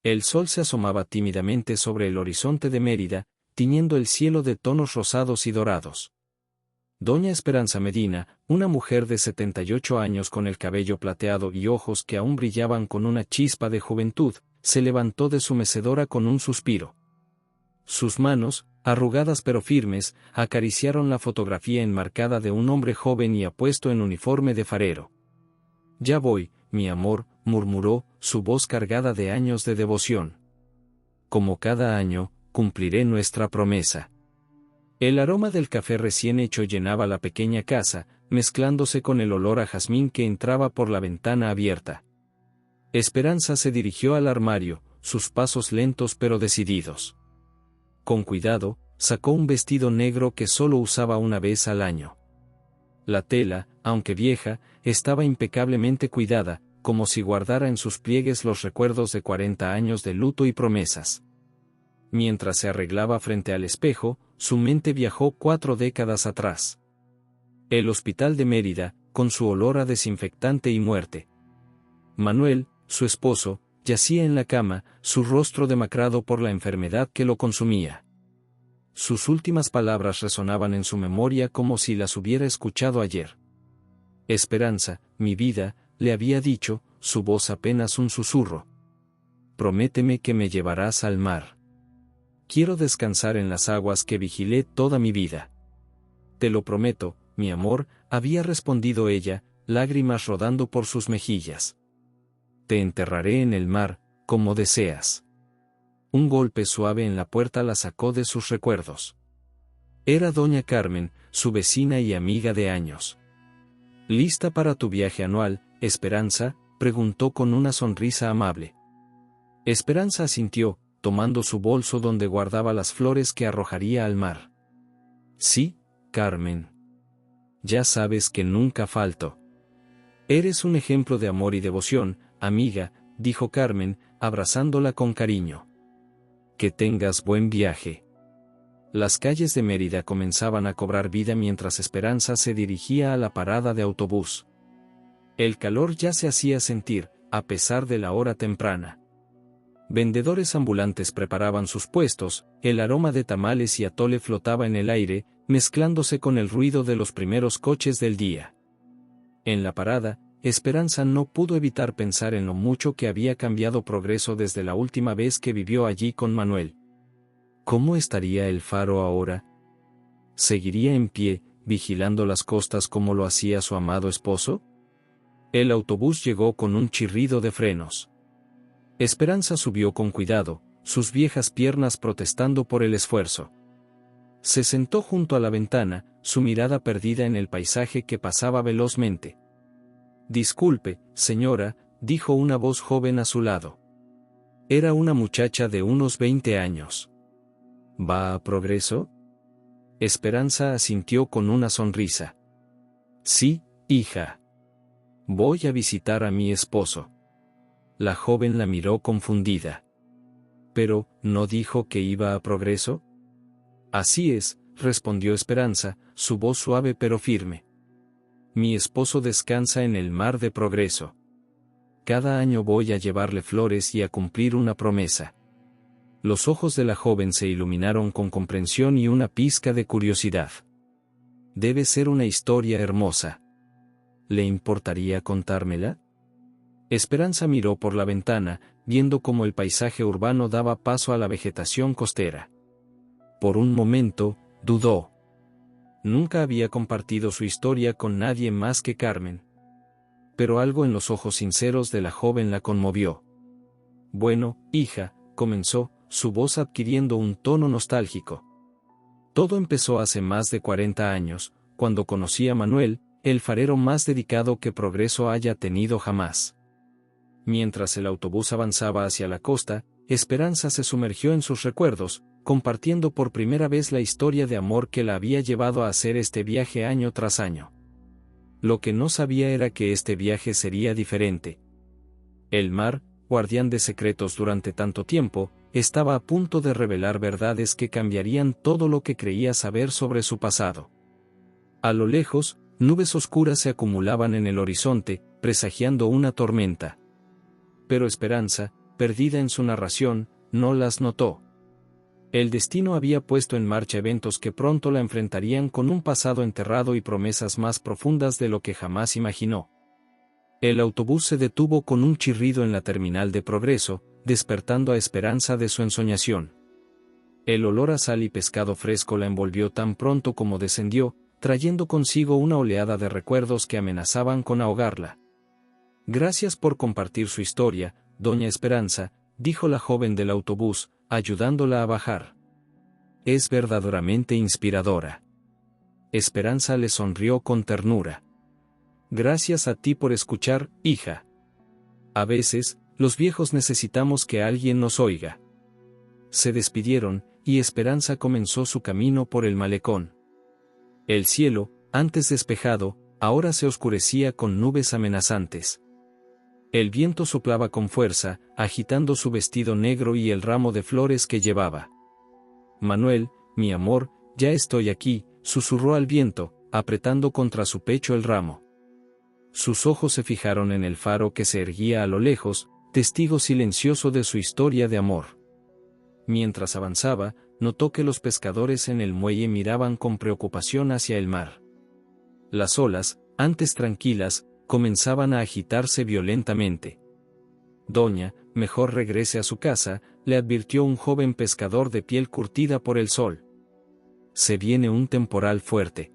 El sol se asomaba tímidamente sobre el horizonte de Mérida, tiñendo el cielo de tonos rosados y dorados. Doña Esperanza Medina, una mujer de 78 años con el cabello plateado y ojos que aún brillaban con una chispa de juventud, se levantó de su mecedora con un suspiro. Sus manos, arrugadas pero firmes, acariciaron la fotografía enmarcada de un hombre joven y apuesto en uniforme de farero. «Ya voy, mi amor», murmuró, su voz cargada de años de devoción. «Como cada año, cumpliré nuestra promesa». El aroma del café recién hecho llenaba la pequeña casa, mezclándose con el olor a jazmín que entraba por la ventana abierta. Esperanza se dirigió al armario, sus pasos lentos pero decididos. Con cuidado, sacó un vestido negro que solo usaba una vez al año. La tela, aunque vieja, estaba impecablemente cuidada, como si guardara en sus pliegues los recuerdos de 40 años de luto y promesas. Mientras se arreglaba frente al espejo, su mente viajó 4 décadas atrás. El hospital de Mérida, con su olor a desinfectante y muerte. Manuel, su esposo, yacía en la cama, su rostro demacrado por la enfermedad que lo consumía. Sus últimas palabras resonaban en su memoria como si las hubiera escuchado ayer. «Esperanza, mi vida», le había dicho, su voz apenas un susurro. «Prométeme que me llevarás al mar. Quiero descansar en las aguas que vigilé toda mi vida». «Te lo prometo, mi amor», había respondido ella, lágrimas rodando por sus mejillas. «Te enterraré en el mar, como deseas». Un golpe suave en la puerta la sacó de sus recuerdos. Era doña Carmen, su vecina y amiga de años. «¿Lista para tu viaje anual, Esperanza?», preguntó con una sonrisa amable. Esperanza asintió, tomando su bolso donde guardaba las flores que arrojaría al mar. «Sí, Carmen. Ya sabes que nunca falto». «Eres un ejemplo de amor y devoción, amiga», dijo Carmen, abrazándola con cariño. «Que tengas buen viaje». Las calles de Mérida comenzaban a cobrar vida mientras Esperanza se dirigía a la parada de autobús. El calor ya se hacía sentir, a pesar de la hora temprana. Vendedores ambulantes preparaban sus puestos, el aroma de tamales y atole flotaba en el aire, mezclándose con el ruido de los primeros coches del día. En la parada, Esperanza no pudo evitar pensar en lo mucho que había cambiado Progreso desde la última vez que vivió allí con Manuel. ¿Cómo estaría el faro ahora? ¿Seguiría en pie, vigilando las costas como lo hacía su amado esposo? El autobús llegó con un chirrido de frenos. Esperanza subió con cuidado, sus viejas piernas protestando por el esfuerzo. Se sentó junto a la ventana, su mirada perdida en el paisaje que pasaba velozmente. «Disculpe, señora», dijo una voz joven a su lado. Era una muchacha de unos 20 años. «¿Va a Progreso?». Esperanza asintió con una sonrisa. «Sí, hija. Voy a visitar a mi esposo». La joven la miró confundida. «¿Pero, no dijo que iba a Progreso?». «Así es», respondió Esperanza, su voz suave pero firme. «Mi esposo descansa en el mar de Progreso. Cada año voy a llevarle flores y a cumplir una promesa». Los ojos de la joven se iluminaron con comprensión y una pizca de curiosidad. «Debe ser una historia hermosa. ¿Le importaría contármela?». Esperanza miró por la ventana, viendo cómo el paisaje urbano daba paso a la vegetación costera. Por un momento, dudó. Nunca había compartido su historia con nadie más que Carmen. Pero algo en los ojos sinceros de la joven la conmovió. «Bueno, hija», comenzó, su voz adquiriendo un tono nostálgico. «Todo empezó hace más de 40 años, cuando conocí a Manuel, el farero más dedicado que Progreso haya tenido jamás». Mientras el autobús avanzaba hacia la costa, Esperanza se sumergió en sus recuerdos, compartiendo por primera vez la historia de amor que la había llevado a hacer este viaje año tras año. Lo que no sabía era que este viaje sería diferente. El mar, guardián de secretos durante tanto tiempo, estaba a punto de revelar verdades que cambiarían todo lo que creía saber sobre su pasado. A lo lejos, nubes oscuras se acumulaban en el horizonte, presagiando una tormenta. Pero Esperanza, perdida en su narración, no las notó. El destino había puesto en marcha eventos que pronto la enfrentarían con un pasado enterrado y promesas más profundas de lo que jamás imaginó. El autobús se detuvo con un chirrido en la terminal de Progreso, despertando a Esperanza de su ensoñación. El olor a sal y pescado fresco la envolvió tan pronto como descendió, trayendo consigo una oleada de recuerdos que amenazaban con ahogarla. «Gracias por compartir su historia, doña Esperanza», dijo la joven del autobús, ayudándola a bajar. «Es verdaderamente inspiradora». Esperanza le sonrió con ternura. «Gracias a ti por escuchar, hija. A veces, los viejos necesitamos que alguien nos oiga». Se despidieron, y Esperanza comenzó su camino por el malecón. El cielo, antes despejado, ahora se oscurecía con nubes amenazantes. El viento soplaba con fuerza, agitando su vestido negro y el ramo de flores que llevaba. «Manuel, mi amor, ya estoy aquí», susurró al viento, apretando contra su pecho el ramo. Sus ojos se fijaron en el faro que se erguía a lo lejos, testigo silencioso de su historia de amor. Mientras avanzaba, notó que los pescadores en el muelle miraban con preocupación hacia el mar. Las olas, antes tranquilas, comenzaban a agitarse violentamente. «Doña, mejor regrese a su casa», le advirtió un joven pescador de piel curtida por el sol. «Se viene un temporal fuerte».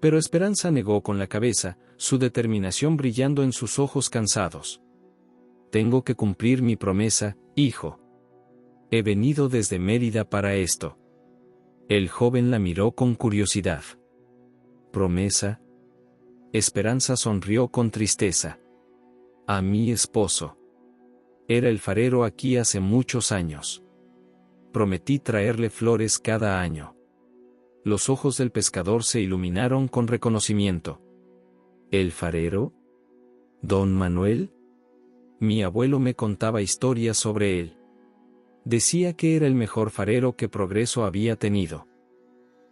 Pero Esperanza negó con la cabeza, su determinación brillando en sus ojos cansados. «Tengo que cumplir mi promesa, hijo. He venido desde Mérida para esto». El joven la miró con curiosidad. «¿Promesa?». Esperanza sonrió con tristeza. «A mi esposo. Era el farero aquí hace muchos años. Prometí traerle flores cada año». Los ojos del pescador se iluminaron con reconocimiento. «¿El farero? ¿Don Manuel? Mi abuelo me contaba historias sobre él. Decía que era el mejor farero que Progreso había tenido».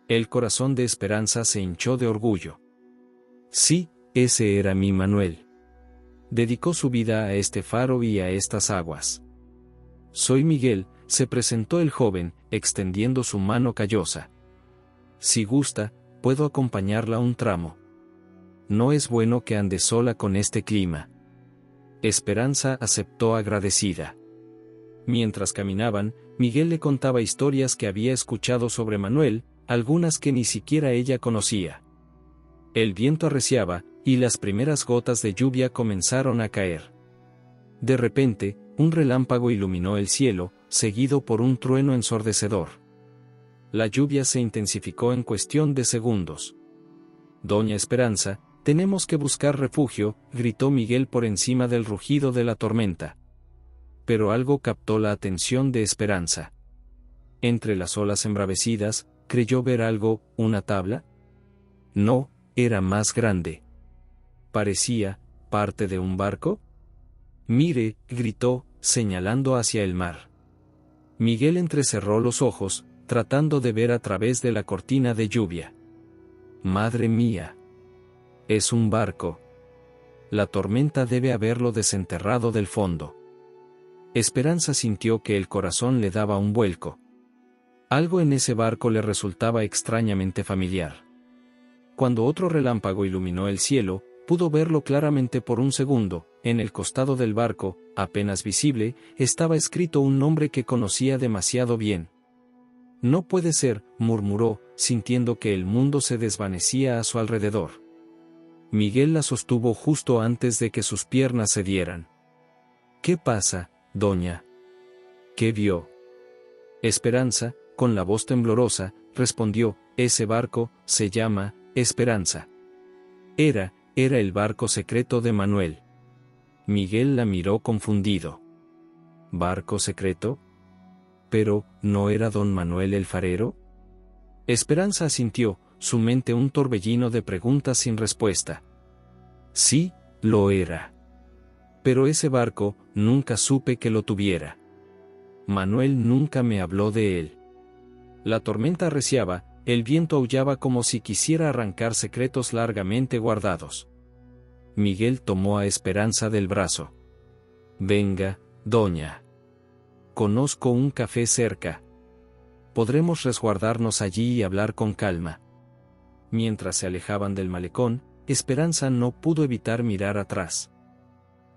El corazón de Esperanza se hinchó de orgullo. «Sí, ese era mi Manuel. Dedicó su vida a este faro y a estas aguas». «Soy Miguel», se presentó el joven, extendiendo su mano callosa. «Si gusta, puedo acompañarla un tramo. No es bueno que ande sola con este clima». Esperanza aceptó agradecida. Mientras caminaban, Miguel le contaba historias que había escuchado sobre Manuel, algunas que ni siquiera ella conocía. El viento arreciaba, y las primeras gotas de lluvia comenzaron a caer. De repente, un relámpago iluminó el cielo, seguido por un trueno ensordecedor. La lluvia se intensificó en cuestión de segundos. «Doña Esperanza, tenemos que buscar refugio», gritó Miguel por encima del rugido de la tormenta. Pero algo captó la atención de Esperanza. Entre las olas embravecidas, creyó ver algo, ¿una tabla? No, era más grande. Parecía parte de un barco. «Mire», gritó, señalando hacia el mar. Miguel entrecerró los ojos, tratando de ver a través de la cortina de lluvia. «Madre mía. Es un barco. La tormenta debe haberlo desenterrado del fondo». Esperanza sintió que el corazón le daba un vuelco. Algo en ese barco le resultaba extrañamente familiar. Cuando otro relámpago iluminó el cielo, pudo verlo claramente por un segundo. En el costado del barco, apenas visible, estaba escrito un nombre que conocía demasiado bien. «No puede ser», murmuró, sintiendo que el mundo se desvanecía a su alrededor. Miguel la sostuvo justo antes de que sus piernas cedieran. «¿Qué pasa, doña? ¿Qué vio?». Esperanza, con la voz temblorosa, respondió: «Ese barco se llama Esperanza». Era el barco secreto de Manuel. Miguel la miró confundido. ¿Barco secreto? ¿Pero no era don Manuel el farero? Esperanza asintió, su mente un torbellino de preguntas sin respuesta. Sí, lo era. Pero ese barco, nunca supe que lo tuviera. Manuel nunca me habló de él. La tormenta arreciaba, el viento aullaba como si quisiera arrancar secretos largamente guardados. Miguel tomó a Esperanza del brazo. «Venga, Doña. Conozco un café cerca. Podremos resguardarnos allí y hablar con calma. Mientras se alejaban del malecón, Esperanza no pudo evitar mirar atrás.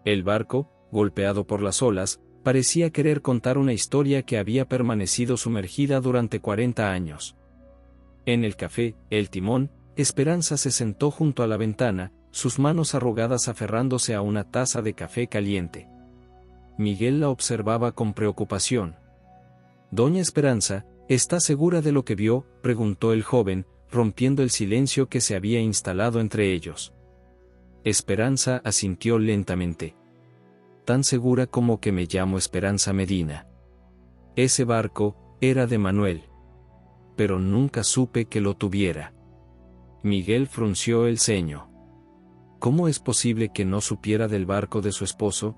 El barco, golpeado por las olas, parecía querer contar una historia que había permanecido sumergida durante 40 años. En el café, El Timón, Esperanza se sentó junto a la ventana, sus manos arrugadas aferrándose a una taza de café caliente. Miguel la observaba con preocupación. «Doña Esperanza, ¿está segura de lo que vio?», preguntó el joven, rompiendo el silencio que se había instalado entre ellos. Esperanza asintió lentamente. «Tan segura como que me llamo Esperanza Medina. Ese barco era de Manuel. Pero nunca supe que lo tuviera». Miguel frunció el ceño. ¿Cómo es posible que no supiera del barco de su esposo?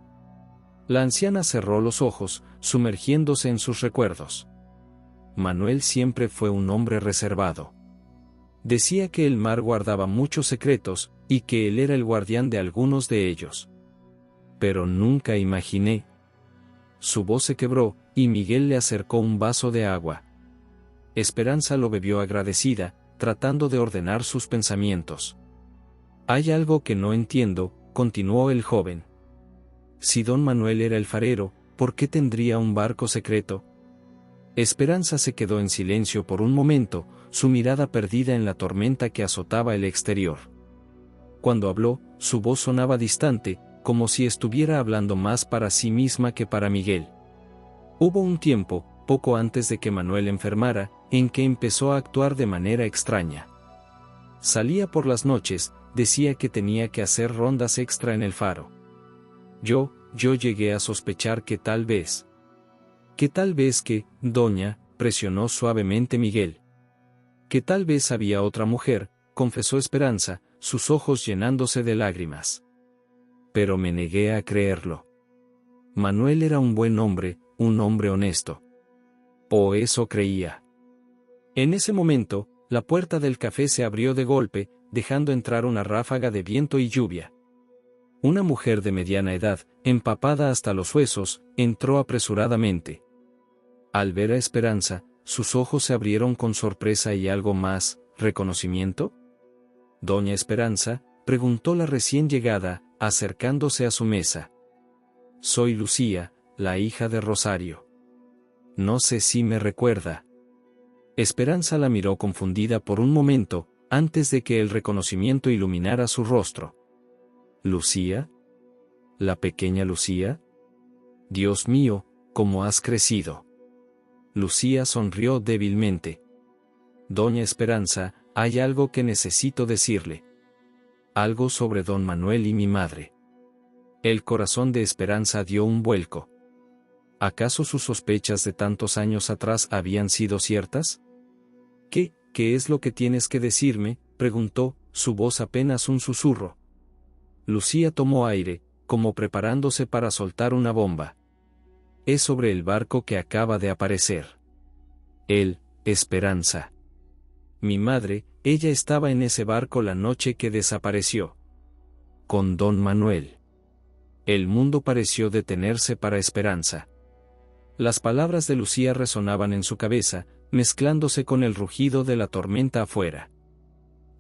La anciana cerró los ojos, sumergiéndose en sus recuerdos. Manuel siempre fue un hombre reservado. Decía que el mar guardaba muchos secretos, y que él era el guardián de algunos de ellos. Pero nunca imaginé. Su voz se quebró, y Miguel le acercó un vaso de agua. Esperanza lo bebió agradecida, tratando de ordenar sus pensamientos. «Hay algo que no entiendo», continuó el joven. «Si don Manuel era el farero, ¿por qué tendría un barco secreto?». Esperanza se quedó en silencio por un momento, su mirada perdida en la tormenta que azotaba el exterior. Cuando habló, su voz sonaba distante, como si estuviera hablando más para sí misma que para Miguel. Hubo un tiempo, poco antes de que Manuel enfermara, en que empezó a actuar de manera extraña. Salía por las noches, decía que tenía que hacer rondas extra en el faro. Yo llegué a sospechar que tal vez, doña, presionó suavemente Miguel. Que tal vez había otra mujer, confesó Esperanza, sus ojos llenándose de lágrimas. Pero me negué a creerlo. Manuel era un buen hombre, un hombre honesto. O eso creía. En ese momento, la puerta del café se abrió de golpe, dejando entrar una ráfaga de viento y lluvia. Una mujer de mediana edad, empapada hasta los huesos, entró apresuradamente. Al ver a Esperanza, sus ojos se abrieron con sorpresa y algo más, ¿reconocimiento? «Doña Esperanza», preguntó la recién llegada, acercándose a su mesa. «Soy Lucía, la hija de Rosario. No sé si me recuerda». Esperanza la miró confundida por un momento, antes de que el reconocimiento iluminara su rostro. «¿Lucía? ¿La pequeña Lucía? Dios mío, cómo has crecido». Lucía sonrió débilmente. «Doña Esperanza, hay algo que necesito decirle. Algo sobre don Manuel y mi madre». El corazón de Esperanza dio un vuelco. ¿Acaso sus sospechas de tantos años atrás habían sido ciertas? ¿Qué es lo que tienes que decirme?», preguntó, su voz apenas un susurro. Lucía tomó aire, como preparándose para soltar una bomba. «Es sobre el barco que acaba de aparecer. Esperanza. Mi madre, ella estaba en ese barco la noche que desapareció. Con don Manuel». El mundo pareció detenerse para Esperanza. Las palabras de Lucía resonaban en su cabeza, mezclándose con el rugido de la tormenta afuera.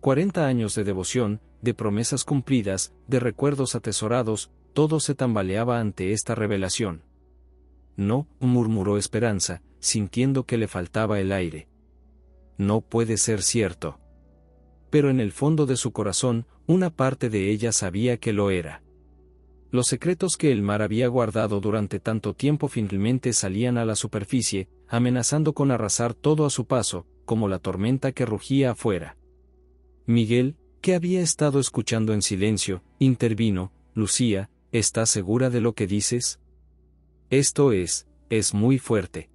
40 años de devoción, de promesas cumplidas, de recuerdos atesorados, todo se tambaleaba ante esta revelación. «No», murmuró Esperanza, sintiendo que le faltaba el aire. «No puede ser cierto». Pero en el fondo de su corazón, una parte de ella sabía que lo era. Los secretos que el mar había guardado durante tanto tiempo finalmente salían a la superficie, amenazando con arrasar todo a su paso, como la tormenta que rugía afuera. Miguel, que había estado escuchando en silencio, intervino. «Lucía, ¿estás segura de lo que dices? Esto es muy fuerte».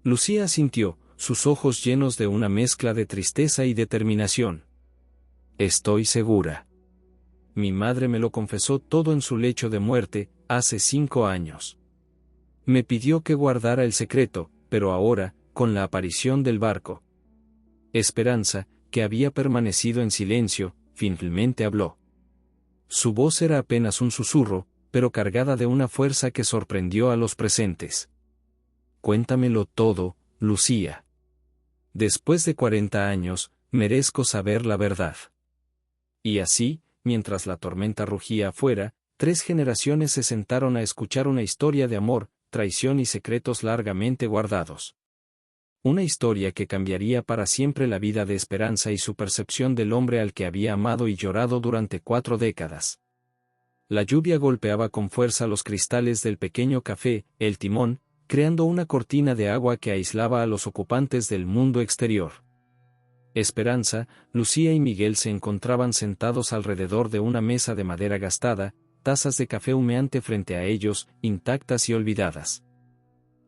Lucía asintió, sus ojos llenos de una mezcla de tristeza y determinación. «Estoy segura. Mi madre me lo confesó todo en su lecho de muerte, hace 5 años. Me pidió que guardara el secreto, pero ahora, con la aparición del barco». Esperanza, que había permanecido en silencio, finalmente habló. Su voz era apenas un susurro, pero cargada de una fuerza que sorprendió a los presentes. Cuéntamelo todo, Lucía. Después de 40 años, merezco saber la verdad. Y así, mientras la tormenta rugía afuera, 3 generaciones se sentaron a escuchar una historia de amor, traición y secretos largamente guardados. Una historia que cambiaría para siempre la vida de Esperanza y su percepción del hombre al que había amado y llorado durante 4 décadas. La lluvia golpeaba con fuerza los cristales del pequeño café, El Timón, creando una cortina de agua que aislaba a los ocupantes del mundo exterior. Esperanza, Lucía y Miguel se encontraban sentados alrededor de una mesa de madera gastada, tazas de café humeante frente a ellos, intactas y olvidadas.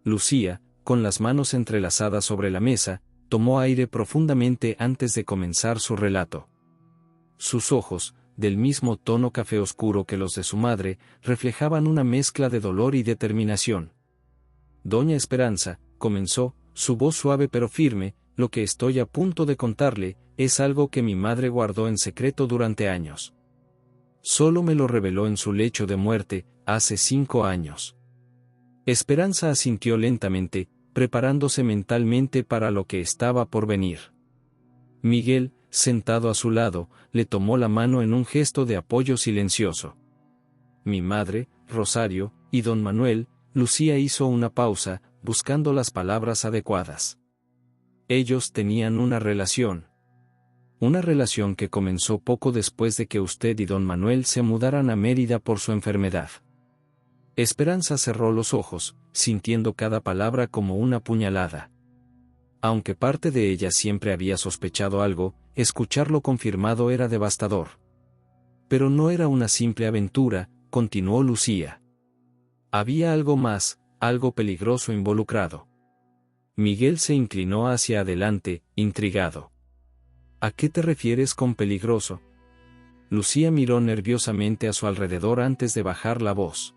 Lucía, con las manos entrelazadas sobre la mesa, tomó aire profundamente antes de comenzar su relato. Sus ojos, del mismo tono café oscuro que los de su madre, reflejaban una mezcla de dolor y determinación. Doña Esperanza, comenzó, su voz suave pero firme, lo que estoy a punto de contarle, es algo que mi madre guardó en secreto durante años. Solo me lo reveló en su lecho de muerte, hace 5 años. Esperanza asintió lentamente, preparándose mentalmente para lo que estaba por venir. Miguel, sentado a su lado, le tomó la mano en un gesto de apoyo silencioso. Mi madre, Rosario, y don Manuel, Lucía hizo una pausa, buscando las palabras adecuadas. Ellos tenían una relación. Una relación que comenzó poco después de que usted y don Manuel se mudaran a Mérida por su enfermedad. Esperanza cerró los ojos, sintiendo cada palabra como una puñalada. Aunque parte de ella siempre había sospechado algo, escucharlo confirmado era devastador. Pero no era una simple aventura, continuó Lucía. Había algo más, algo peligroso involucrado. Miguel se inclinó hacia adelante, intrigado. ¿A qué te refieres con peligroso? Lucía miró nerviosamente a su alrededor antes de bajar la voz.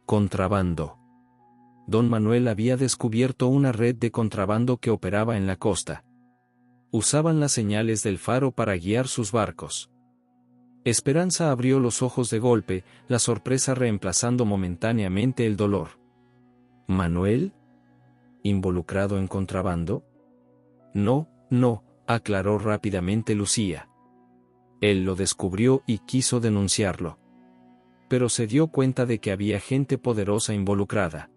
Contrabando. Don Manuel había descubierto una red de contrabando que operaba en la costa. Usaban las señales del faro para guiar sus barcos. Esperanza abrió los ojos de golpe, la sorpresa reemplazando momentáneamente el dolor. ¿Manuel? ¿Involucrado en contrabando? No, aclaró rápidamente Lucía. Él lo descubrió y quiso denunciarlo. Pero se dio cuenta de que había gente poderosa involucrada.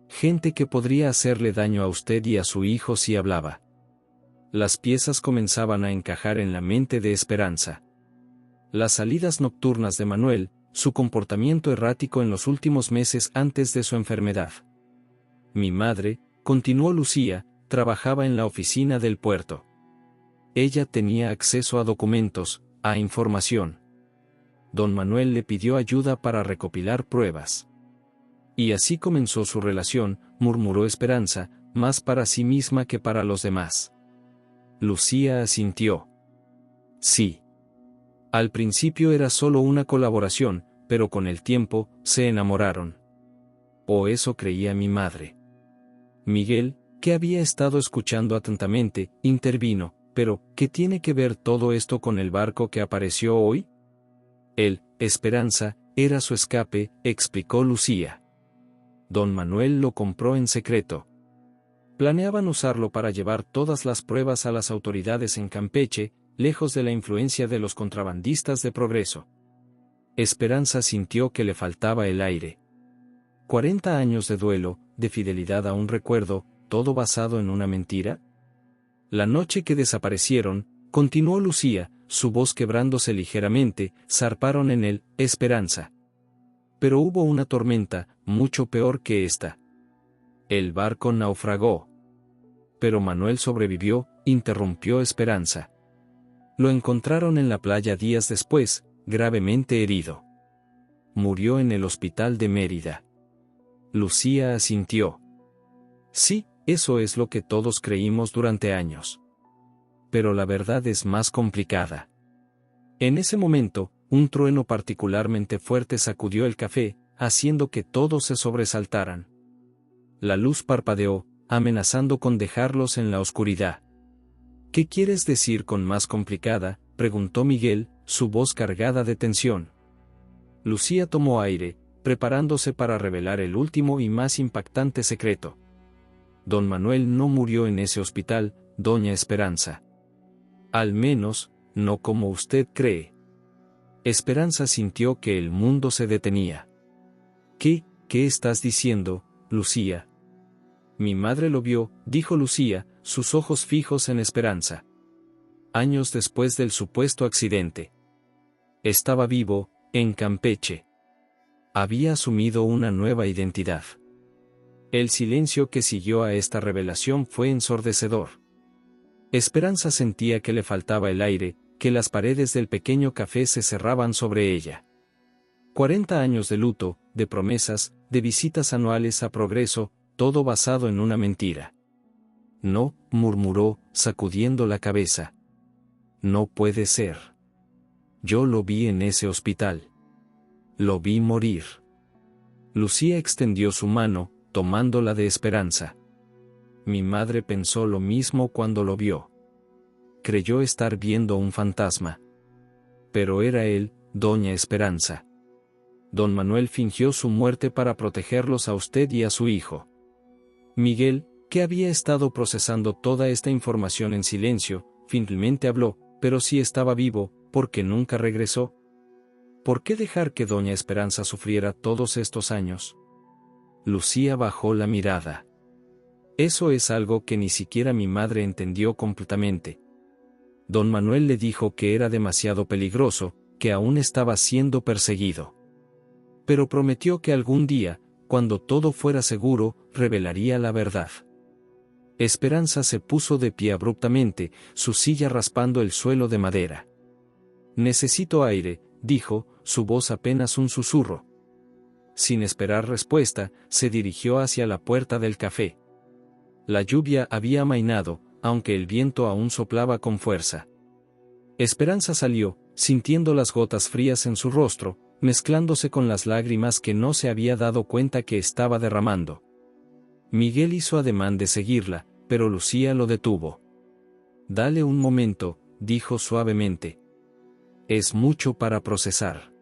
Gente que podría hacerle daño a usted y a su hijo si hablaba. Las piezas comenzaban a encajar en la mente de Esperanza. Las salidas nocturnas de Manuel, su comportamiento errático en los últimos meses antes de su enfermedad. Mi madre, continuó Lucía, trabajaba en la oficina del puerto. Ella tenía acceso a documentos, a información. Don Manuel le pidió ayuda para recopilar pruebas. Y así comenzó su relación, murmuró Esperanza, más para sí misma que para los demás. Lucía asintió. Sí. Al principio era solo una colaboración, pero con el tiempo, se enamoraron. O eso creía mi madre. Miguel, que había estado escuchando atentamente, intervino, pero, ¿qué tiene que ver todo esto con el barco que apareció hoy? Esperanza, era su escape, explicó Lucía. Don Manuel lo compró en secreto. Planeaban usarlo para llevar todas las pruebas a las autoridades en Campeche, lejos de la influencia de los contrabandistas de Progreso. Esperanza sintió que le faltaba el aire. 40 años de duelo, de fidelidad a un recuerdo, todo basado en una mentira. La noche que desaparecieron, continuó Lucía, su voz quebrándose ligeramente, zarparon en él, Esperanza. Pero hubo una tormenta, mucho peor que esta. El barco naufragó. Pero Manuel sobrevivió, interrumpió Esperanza. Lo encontraron en la playa días después, gravemente herido. Murió en el hospital de Mérida. Lucía asintió. Sí, eso es lo que todos creímos durante años. Pero la verdad es más complicada. En ese momento, un trueno particularmente fuerte sacudió el café, haciendo que todos se sobresaltaran. La luz parpadeó, amenazando con dejarlos en la oscuridad. ¿Qué quieres decir con más complicada?, preguntó Miguel, su voz cargada de tensión. Lucía tomó aire, preparándose para revelar el último y más impactante secreto. Don Manuel no murió en ese hospital, doña Esperanza. Al menos, no como usted cree. Esperanza sintió que el mundo se detenía. ¿Qué estás diciendo, Lucía? Mi madre lo vio, dijo Lucía, sus ojos fijos en Esperanza. Años después del supuesto accidente. Estaba vivo, en Campeche. Había asumido una nueva identidad. El silencio que siguió a esta revelación fue ensordecedor. Esperanza sentía que le faltaba el aire, que las paredes del pequeño café se cerraban sobre ella. 40 años de luto, de promesas, de visitas anuales a Progreso, todo basado en una mentira. No, murmuró, sacudiendo la cabeza. No puede ser. Yo lo vi en ese hospital. Lo vi morir. Lucía extendió su mano, tomándola de Esperanza. Mi madre pensó lo mismo cuando lo vio. Creyó estar viendo un fantasma. Pero era él, doña Esperanza. Don Manuel fingió su muerte para protegerlos a usted y a su hijo. Miguel, que había estado procesando toda esta información en silencio, finalmente habló, pero si estaba vivo, ¿por qué nunca regresó? ¿Por qué dejar que doña Esperanza sufriera todos estos años? Lucía bajó la mirada. Eso es algo que ni siquiera mi madre entendió completamente. Don Manuel le dijo que era demasiado peligroso, que aún estaba siendo perseguido. Pero prometió que algún día, cuando todo fuera seguro, revelaría la verdad. Esperanza se puso de pie abruptamente, su silla raspando el suelo de madera. Necesito aire, dijo, su voz apenas un susurro. Sin esperar respuesta, se dirigió hacia la puerta del café. La lluvia había amainado, aunque el viento aún soplaba con fuerza. Esperanza salió, sintiendo las gotas frías en su rostro, mezclándose con las lágrimas que no se había dado cuenta que estaba derramando. Miguel hizo ademán de seguirla, pero Lucía lo detuvo. Dale un momento, dijo suavemente. Es mucho para procesar.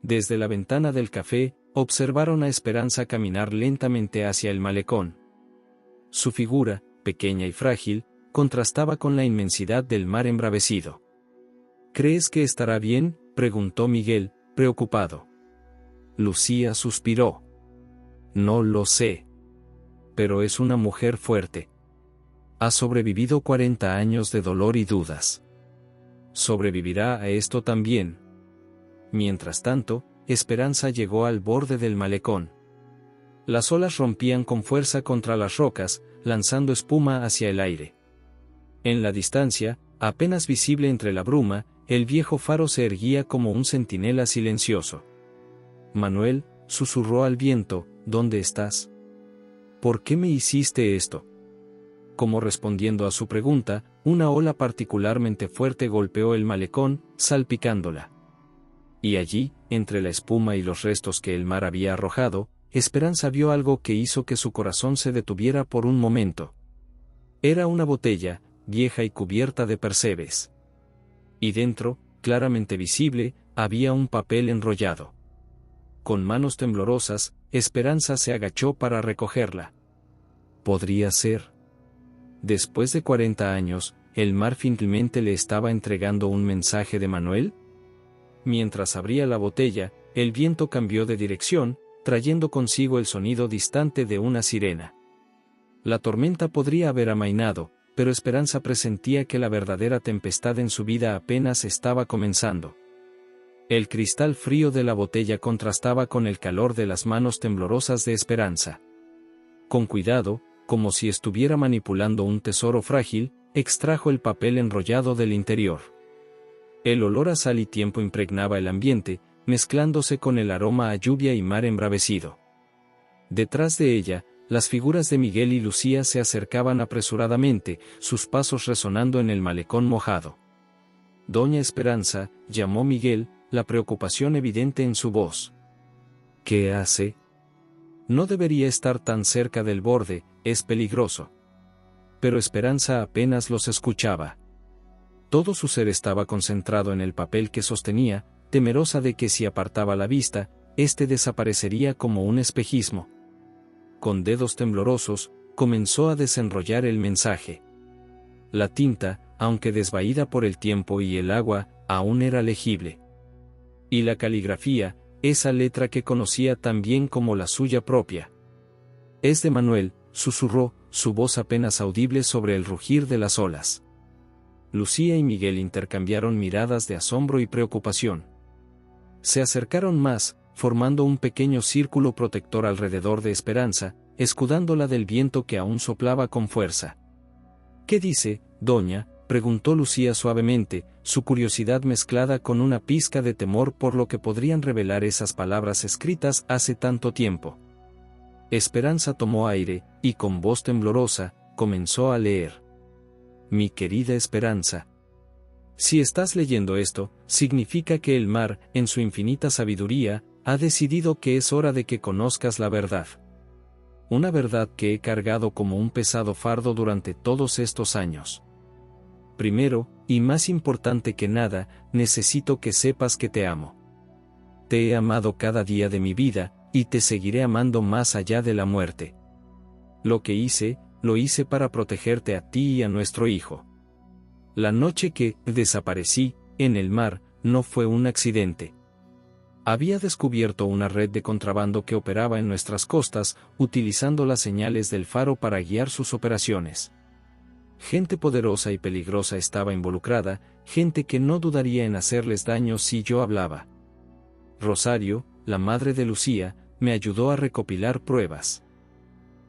Desde la ventana del café, observaron a Esperanza caminar lentamente hacia el malecón. Su figura, pequeña y frágil, contrastaba con la inmensidad del mar embravecido. ¿Crees que estará bien?, preguntó Miguel, preocupado. Lucía suspiró. No lo sé. Pero es una mujer fuerte. Ha sobrevivido 40 años de dolor y dudas. Sobrevivirá a esto también. Mientras tanto, Esperanza llegó al borde del malecón. Las olas rompían con fuerza contra las rocas, lanzando espuma hacia el aire. En la distancia, apenas visible entre la bruma, el viejo faro se erguía como un centinela silencioso. Manuel, susurró al viento, ¿dónde estás? ¿Por qué me hiciste esto? Como respondiendo a su pregunta, una ola particularmente fuerte golpeó el malecón, salpicándola. Y allí, entre la espuma y los restos que el mar había arrojado, Esperanza vio algo que hizo que su corazón se detuviera por un momento. Era una botella, vieja y cubierta de percebes. Y dentro, claramente visible, había un papel enrollado. Con manos temblorosas, Esperanza se agachó para recogerla. ¿Podría ser? Después de 40 años, ¿el mar finalmente le estaba entregando un mensaje de Manuel? Mientras abría la botella, el viento cambió de dirección, trayendo consigo el sonido distante de una sirena. La tormenta podría haber amainado, pero Esperanza presentía que la verdadera tempestad en su vida apenas estaba comenzando. El cristal frío de la botella contrastaba con el calor de las manos temblorosas de Esperanza. Con cuidado, como si estuviera manipulando un tesoro frágil, extrajo el papel enrollado del interior. El olor a sal y tiempo impregnaba el ambiente, mezclándose con el aroma a lluvia y mar embravecido. Detrás de ella, las figuras de Miguel y Lucía se acercaban apresuradamente, sus pasos resonando en el malecón mojado. Doña Esperanza, llamó Miguel, la preocupación evidente en su voz. ¿Qué hace? No debería estar tan cerca del borde, es peligroso. Pero Esperanza apenas los escuchaba. Todo su ser estaba concentrado en el papel que sostenía, temerosa de que si apartaba la vista, éste desaparecería como un espejismo. Con dedos temblorosos, comenzó a desenrollar el mensaje. La tinta, aunque desvaída por el tiempo y el agua, aún era legible. Y la caligrafía, esa letra que conocía tan bien como la suya propia. «Es de Manuel», susurró, su voz apenas audible sobre el rugir de las olas. Lucía y Miguel intercambiaron miradas de asombro y preocupación. Se acercaron más, formando un pequeño círculo protector alrededor de Esperanza, escudándola del viento que aún soplaba con fuerza. «¿Qué dice, doña?», preguntó Lucía suavemente, su curiosidad mezclada con una pizca de temor por lo que podrían revelar esas palabras escritas hace tanto tiempo. Esperanza tomó aire, y con voz temblorosa, comenzó a leer. «Mi querida Esperanza. Si estás leyendo esto, significa que el mar, en su infinita sabiduría, ha decidido que es hora de que conozcas la verdad. Una verdad que he cargado como un pesado fardo durante todos estos años. Primero, y más importante que nada, necesito que sepas que te amo. Te he amado cada día de mi vida, y te seguiré amando más allá de la muerte. Lo que hice, lo hice para protegerte a ti y a nuestro hijo. La noche que desaparecí, en el mar, no fue un accidente. Había descubierto una red de contrabando que operaba en nuestras costas, utilizando las señales del faro para guiar sus operaciones. Gente poderosa y peligrosa estaba involucrada, gente que no dudaría en hacerles daño si yo hablaba. Rosario, la madre de Lucía, me ayudó a recopilar pruebas.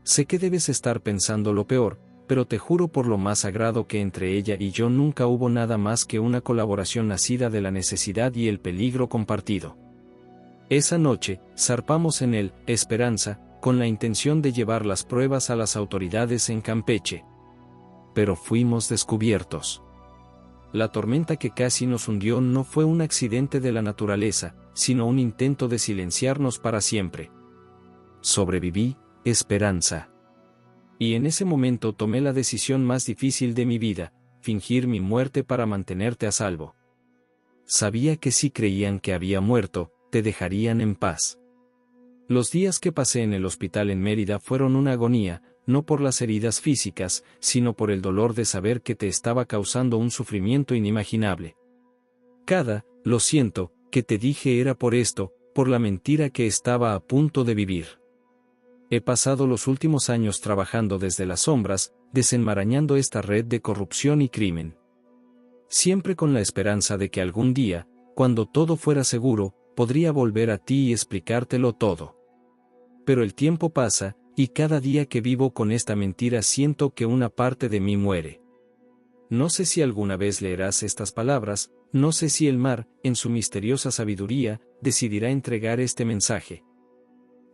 Sé que debes estar pensando lo peor, pero te juro por lo más sagrado que entre ella y yo nunca hubo nada más que una colaboración nacida de la necesidad y el peligro compartido. Esa noche, zarpamos en el Esperanza, con la intención de llevar las pruebas a las autoridades en Campeche. Pero fuimos descubiertos. La tormenta que casi nos hundió no fue un accidente de la naturaleza, sino un intento de silenciarnos para siempre. Sobreviví, Esperanza. Y en ese momento tomé la decisión más difícil de mi vida, fingir mi muerte para mantenerte a salvo. Sabía que si creían que había muerto, te dejarían en paz. Los días que pasé en el hospital en Mérida fueron una agonía, no por las heridas físicas, sino por el dolor de saber que te estaba causando un sufrimiento inimaginable. Lo siento, que te dije era por esto, por la mentira que estaba a punto de vivir. He pasado los últimos años trabajando desde las sombras, desenmarañando esta red de corrupción y crimen. Siempre con la esperanza de que algún día, cuando todo fuera seguro, podría volver a ti y explicártelo todo. Pero el tiempo pasa, y cada día que vivo con esta mentira siento que una parte de mí muere. No sé si alguna vez leerás estas palabras, no sé si el mar, en su misteriosa sabiduría, decidirá entregar este mensaje.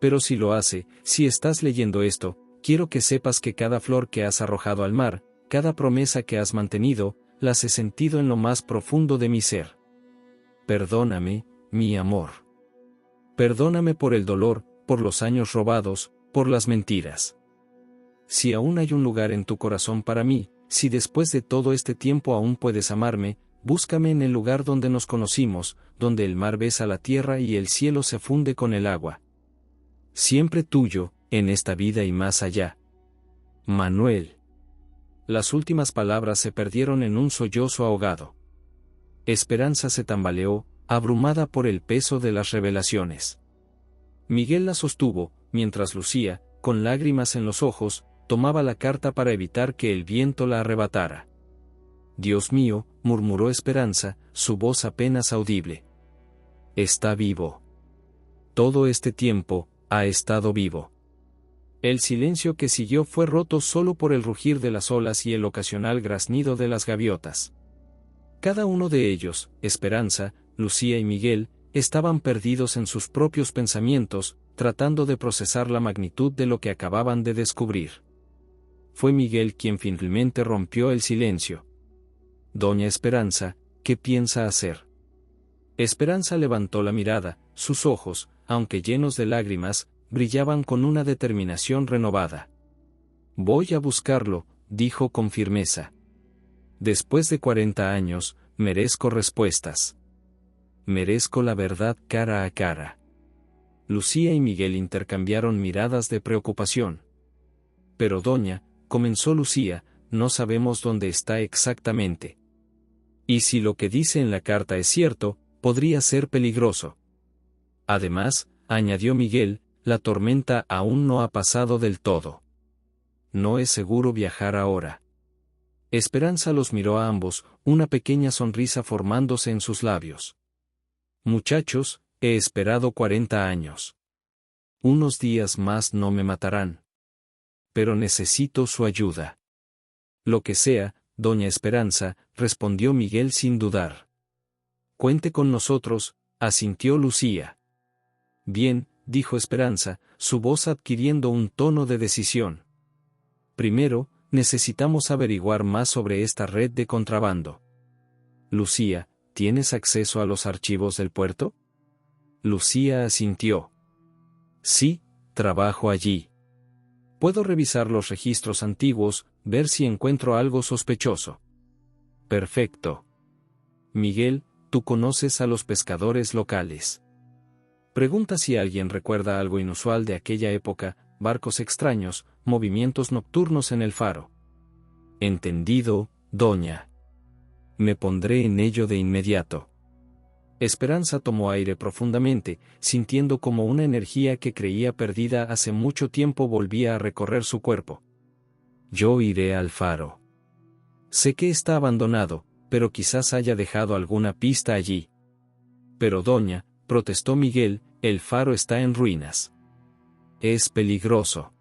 Pero si lo hace, si estás leyendo esto, quiero que sepas que cada flor que has arrojado al mar, cada promesa que has mantenido, las he sentido en lo más profundo de mi ser. Perdóname, mi amor. Perdóname por el dolor, por los años robados, por las mentiras. Si aún hay un lugar en tu corazón para mí, si después de todo este tiempo aún puedes amarme, búscame en el lugar donde nos conocimos, donde el mar besa la tierra y el cielo se funde con el agua. Siempre tuyo, en esta vida y más allá. Manuel. Las últimas palabras se perdieron en un sollozo ahogado. Esperanza se tambaleó, abrumada por el peso de las revelaciones. Miguel la sostuvo, mientras Lucía, con lágrimas en los ojos, tomaba la carta para evitar que el viento la arrebatara. Dios mío, murmuró Esperanza, su voz apenas audible. Está vivo. Todo este tiempo, ha estado vivo. El silencio que siguió fue roto solo por el rugir de las olas y el ocasional graznido de las gaviotas. Cada uno de ellos, Esperanza, Lucía y Miguel, estaban perdidos en sus propios pensamientos, tratando de procesar la magnitud de lo que acababan de descubrir. Fue Miguel quien finalmente rompió el silencio. Doña Esperanza, ¿qué piensa hacer? Esperanza levantó la mirada, sus ojos, aunque llenos de lágrimas, brillaban con una determinación renovada. Voy a buscarlo, dijo con firmeza. Después de 40 años, merezco respuestas. Merezco la verdad cara a cara. Lucía y Miguel intercambiaron miradas de preocupación. Pero doña, comenzó Lucía, no sabemos dónde está exactamente. Y si lo que dice en la carta es cierto, podría ser peligroso. Además, añadió Miguel, la tormenta aún no ha pasado del todo. No es seguro viajar ahora. Esperanza los miró a ambos, una pequeña sonrisa formándose en sus labios. Muchachos, he esperado 40 años. Unos días más no me matarán. Pero necesito su ayuda. Lo que sea, doña Esperanza, respondió Miguel sin dudar. Cuente con nosotros, asintió Lucía. Bien, dijo Esperanza, su voz adquiriendo un tono de decisión. Primero, necesitamos averiguar más sobre esta red de contrabando. Lucía, ¿tienes acceso a los archivos del puerto? Lucía asintió. Sí, trabajo allí. Puedo revisar los registros antiguos, ver si encuentro algo sospechoso. Perfecto. Miguel, tú conoces a los pescadores locales. Pregunta si alguien recuerda algo inusual de aquella época, barcos extraños, movimientos nocturnos en el faro. Entendido, doña. Me pondré en ello de inmediato. Esperanza tomó aire profundamente, sintiendo como una energía que creía perdida hace mucho tiempo volvía a recorrer su cuerpo. Yo iré al faro. Sé que está abandonado, pero quizás haya dejado alguna pista allí. Pero doña, protestó Miguel, el faro está en ruinas. Es peligroso.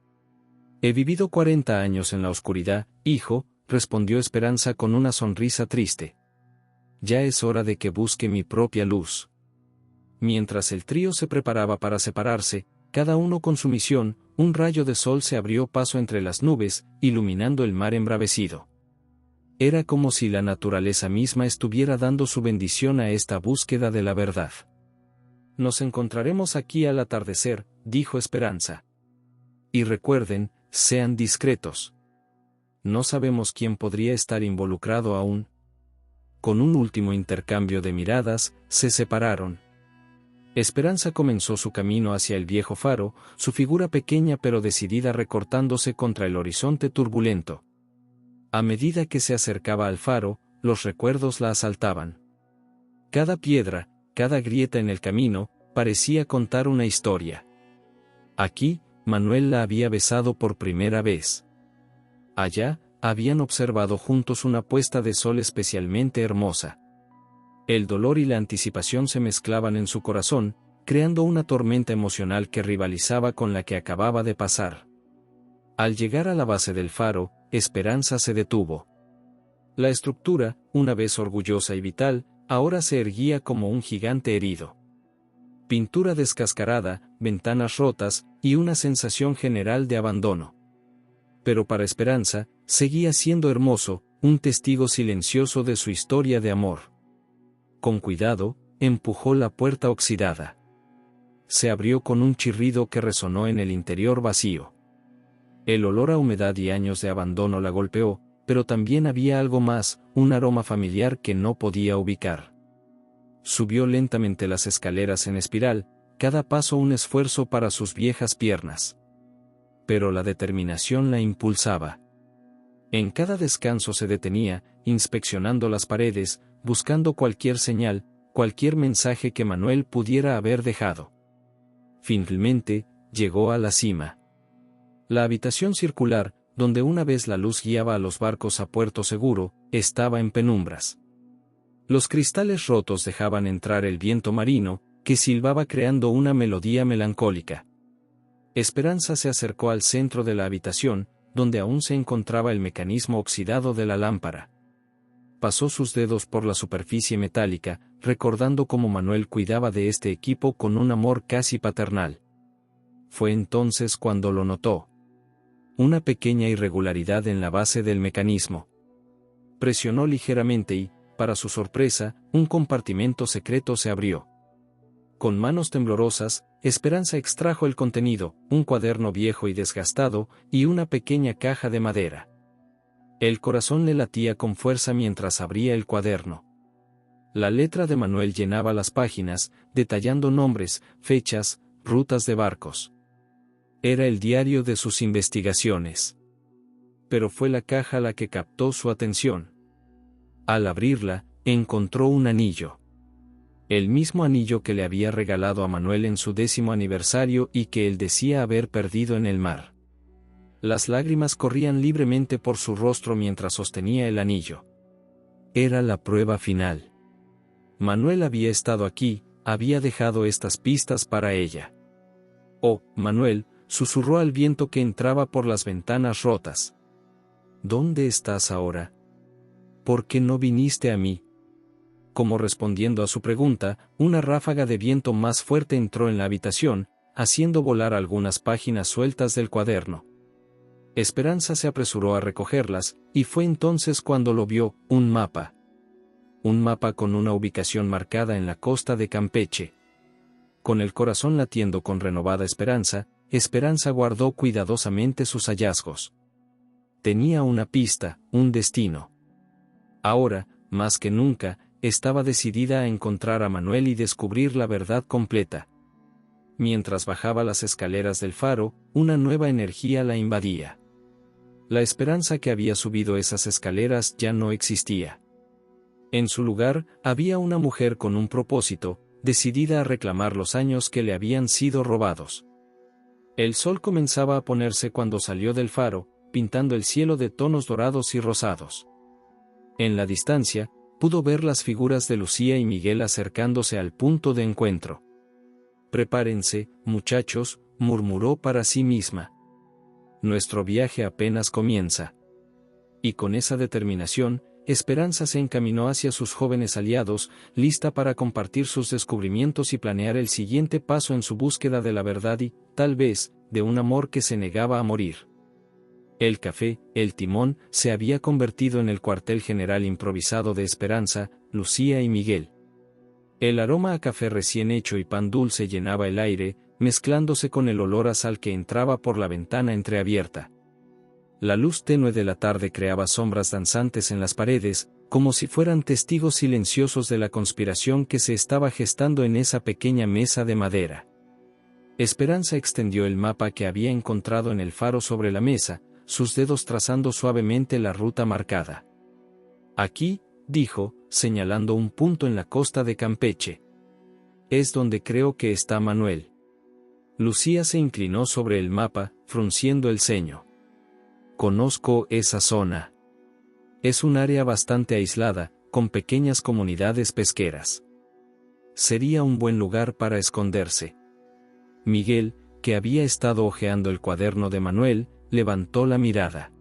He vivido 40 años en la oscuridad, hijo, respondió Esperanza con una sonrisa triste. Ya es hora de que busque mi propia luz. Mientras el trío se preparaba para separarse, cada uno con su misión, un rayo de sol se abrió paso entre las nubes, iluminando el mar embravecido. Era como si la naturaleza misma estuviera dando su bendición a esta búsqueda de la verdad. Nos encontraremos aquí al atardecer, dijo Esperanza. Y recuerden, sean discretos. No sabemos quién podría estar involucrado aún. Con un último intercambio de miradas, se separaron. Esperanza comenzó su camino hacia el viejo faro, su figura pequeña pero decidida recortándose contra el horizonte turbulento. A medida que se acercaba al faro, los recuerdos la asaltaban. Cada piedra, cada grieta en el camino, parecía contar una historia. Aquí, Manuel la había besado por primera vez. Allá, habían observado juntos una puesta de sol especialmente hermosa. El dolor y la anticipación se mezclaban en su corazón, creando una tormenta emocional que rivalizaba con la que acababa de pasar. Al llegar a la base del faro, Esperanza se detuvo. La estructura, una vez orgullosa y vital, ahora se erguía como un gigante herido. Pintura descascarada, ventanas rotas, y una sensación general de abandono. Pero para Esperanza, seguía siendo hermoso, un testigo silencioso de su historia de amor. Con cuidado, empujó la puerta oxidada. Se abrió con un chirrido que resonó en el interior vacío. El olor a humedad y años de abandono la golpeó, pero también había algo más, un aroma familiar que no podía ubicar. Subió lentamente las escaleras en espiral, cada paso un esfuerzo para sus viejas piernas. Pero la determinación la impulsaba. En cada descanso se detenía, inspeccionando las paredes, buscando cualquier señal, cualquier mensaje que Manuel pudiera haber dejado. Finalmente, llegó a la cima. La habitación circular, donde una vez la luz guiaba a los barcos a puerto seguro, estaba en penumbras. Los cristales rotos dejaban entrar el viento marino, que silbaba creando una melodía melancólica. Esperanza se acercó al centro de la habitación, donde aún se encontraba el mecanismo oxidado de la lámpara. Pasó sus dedos por la superficie metálica, recordando cómo Manuel cuidaba de este equipo con un amor casi paternal. Fue entonces cuando lo notó. Una pequeña irregularidad en la base del mecanismo. Presionó ligeramente y, para su sorpresa, un compartimento secreto se abrió. Con manos temblorosas, Esperanza extrajo el contenido, un cuaderno viejo y desgastado, y una pequeña caja de madera. El corazón le latía con fuerza mientras abría el cuaderno. La letra de Manuel llenaba las páginas, detallando nombres, fechas, rutas de barcos. Era el diario de sus investigaciones. Pero fue la caja la que captó su atención. Al abrirla, encontró un anillo. El mismo anillo que le había regalado a Manuel en su 10º aniversario y que él decía haber perdido en el mar. Las lágrimas corrían libremente por su rostro mientras sostenía el anillo. Era la prueba final. Manuel había estado aquí, había dejado estas pistas para ella. Oh, Manuel, susurró al viento que entraba por las ventanas rotas. ¿Dónde estás ahora? ¿Por qué no viniste a mí? Como respondiendo a su pregunta, una ráfaga de viento más fuerte entró en la habitación, haciendo volar algunas páginas sueltas del cuaderno. Esperanza se apresuró a recogerlas, y fue entonces cuando lo vio, un mapa. Un mapa con una ubicación marcada en la costa de Campeche. Con el corazón latiendo con renovada esperanza, Esperanza guardó cuidadosamente sus hallazgos. Tenía una pista, un destino. Ahora, más que nunca, estaba decidida a encontrar a Manuel y descubrir la verdad completa. Mientras bajaba las escaleras del faro, una nueva energía la invadía. La esperanza que había subido esas escaleras ya no existía. En su lugar, había una mujer con un propósito, decidida a reclamar los años que le habían sido robados. El sol comenzaba a ponerse cuando salió del faro, pintando el cielo de tonos dorados y rosados. En la distancia, pudo ver las figuras de Lucía y Miguel acercándose al punto de encuentro. «Prepárense, muchachos», murmuró para sí misma. «Nuestro viaje apenas comienza». Y con esa determinación, Esperanza se encaminó hacia sus jóvenes aliados, lista para compartir sus descubrimientos y planear el siguiente paso en su búsqueda de la verdad y, tal vez, de un amor que se negaba a morir. El café, el timón, se había convertido en el cuartel general improvisado de Esperanza, Lucía y Miguel. El aroma a café recién hecho y pan dulce llenaba el aire, mezclándose con el olor a sal que entraba por la ventana entreabierta. La luz tenue de la tarde creaba sombras danzantes en las paredes, como si fueran testigos silenciosos de la conspiración que se estaba gestando en esa pequeña mesa de madera. Esperanza extendió el mapa que había encontrado en el faro sobre la mesa, sus dedos trazando suavemente la ruta marcada. «Aquí», dijo, señalando un punto en la costa de Campeche. «Es donde creo que está Manuel». Lucía se inclinó sobre el mapa, frunciendo el ceño. «Conozco esa zona. Es un área bastante aislada, con pequeñas comunidades pesqueras. Sería un buen lugar para esconderse». Miguel, que había estado hojeando el cuaderno de Manuel, levantó la mirada.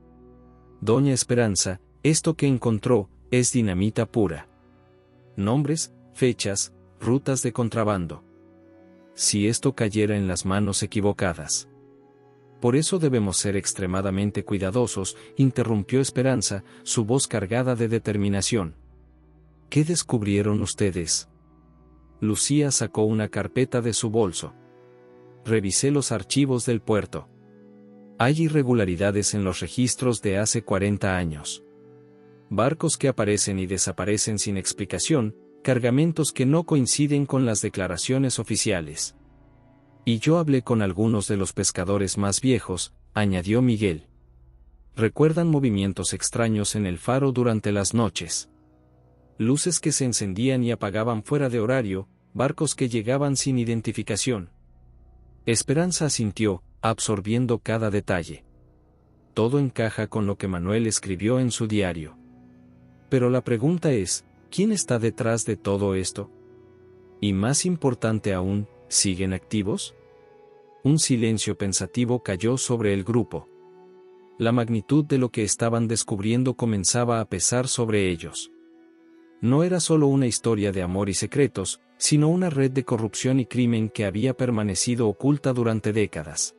«Doña Esperanza, esto que encontró, es dinamita pura. Nombres, fechas, rutas de contrabando. Si esto cayera en las manos equivocadas». «Por eso debemos ser extremadamente cuidadosos», interrumpió Esperanza, su voz cargada de determinación. «¿Qué descubrieron ustedes?» Lucía sacó una carpeta de su bolso. «Revisé los archivos del puerto. Hay irregularidades en los registros de hace 40 años. Barcos que aparecen y desaparecen sin explicación, cargamentos que no coinciden con las declaraciones oficiales. Y yo hablé con algunos de los pescadores más viejos», añadió Miguel. «Recuerdan movimientos extraños en el faro durante las noches. Luces que se encendían y apagaban fuera de horario, barcos que llegaban sin identificación». Esperanza asintió, absorbiendo cada detalle. Todo encaja con lo que Manuel escribió en su diario. Pero la pregunta es, ¿quién está detrás de todo esto? Y más importante aún, ¿siguen activos? Un silencio pensativo cayó sobre el grupo. La magnitud de lo que estaban descubriendo comenzaba a pesar sobre ellos. No era solo una historia de amor y secretos, sino una red de corrupción y crimen que había permanecido oculta durante décadas.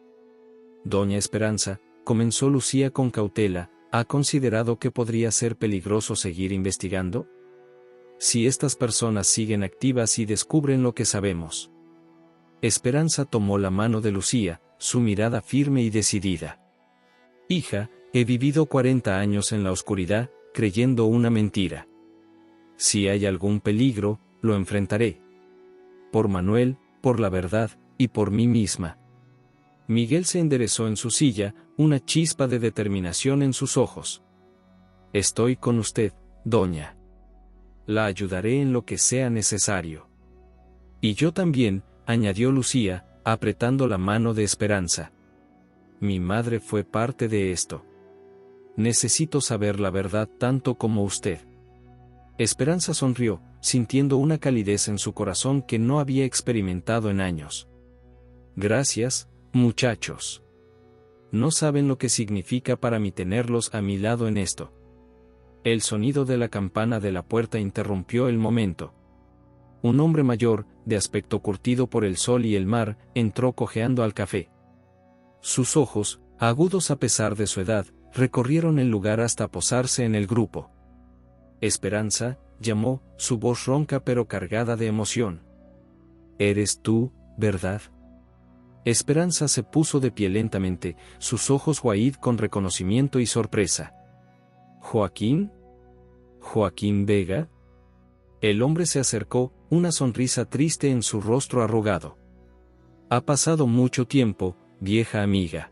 «Doña Esperanza», comenzó Lucía con cautela, «¿ha considerado que podría ser peligroso seguir investigando? Si estas personas siguen activas y descubren lo que sabemos». Esperanza tomó la mano de Lucía, su mirada firme y decidida. «Hija, he vivido 40 años en la oscuridad, creyendo una mentira. Si hay algún peligro, lo enfrentaré. Por Manuel, por la verdad, y por mí misma. Miguel se enderezó en su silla, una chispa de determinación en sus ojos. Estoy con usted, doña. La ayudaré en lo que sea necesario. Y yo también, añadió Lucía, apretando la mano de Esperanza. Mi madre fue parte de esto. Necesito saber la verdad tanto como usted. Esperanza sonrió, sintiendo una calidez en su corazón que no había experimentado en años. Gracias, muchachos. No saben lo que significa para mí tenerlos a mi lado en esto. El sonido de la campana de la puerta interrumpió el momento. Un hombre mayor, de aspecto curtido por el sol y el mar, entró cojeando al café. Sus ojos, agudos a pesar de su edad, recorrieron el lugar hasta posarse en el grupo. Esperanza, llamó, su voz ronca pero cargada de emoción. Eres tú, ¿verdad? Esperanza se puso de pie lentamente, sus ojos Guaid con reconocimiento y sorpresa. ¿Joaquín? ¿Joaquín Vega? El hombre se acercó, una sonrisa triste en su rostro arrugado. Ha pasado mucho tiempo, vieja amiga.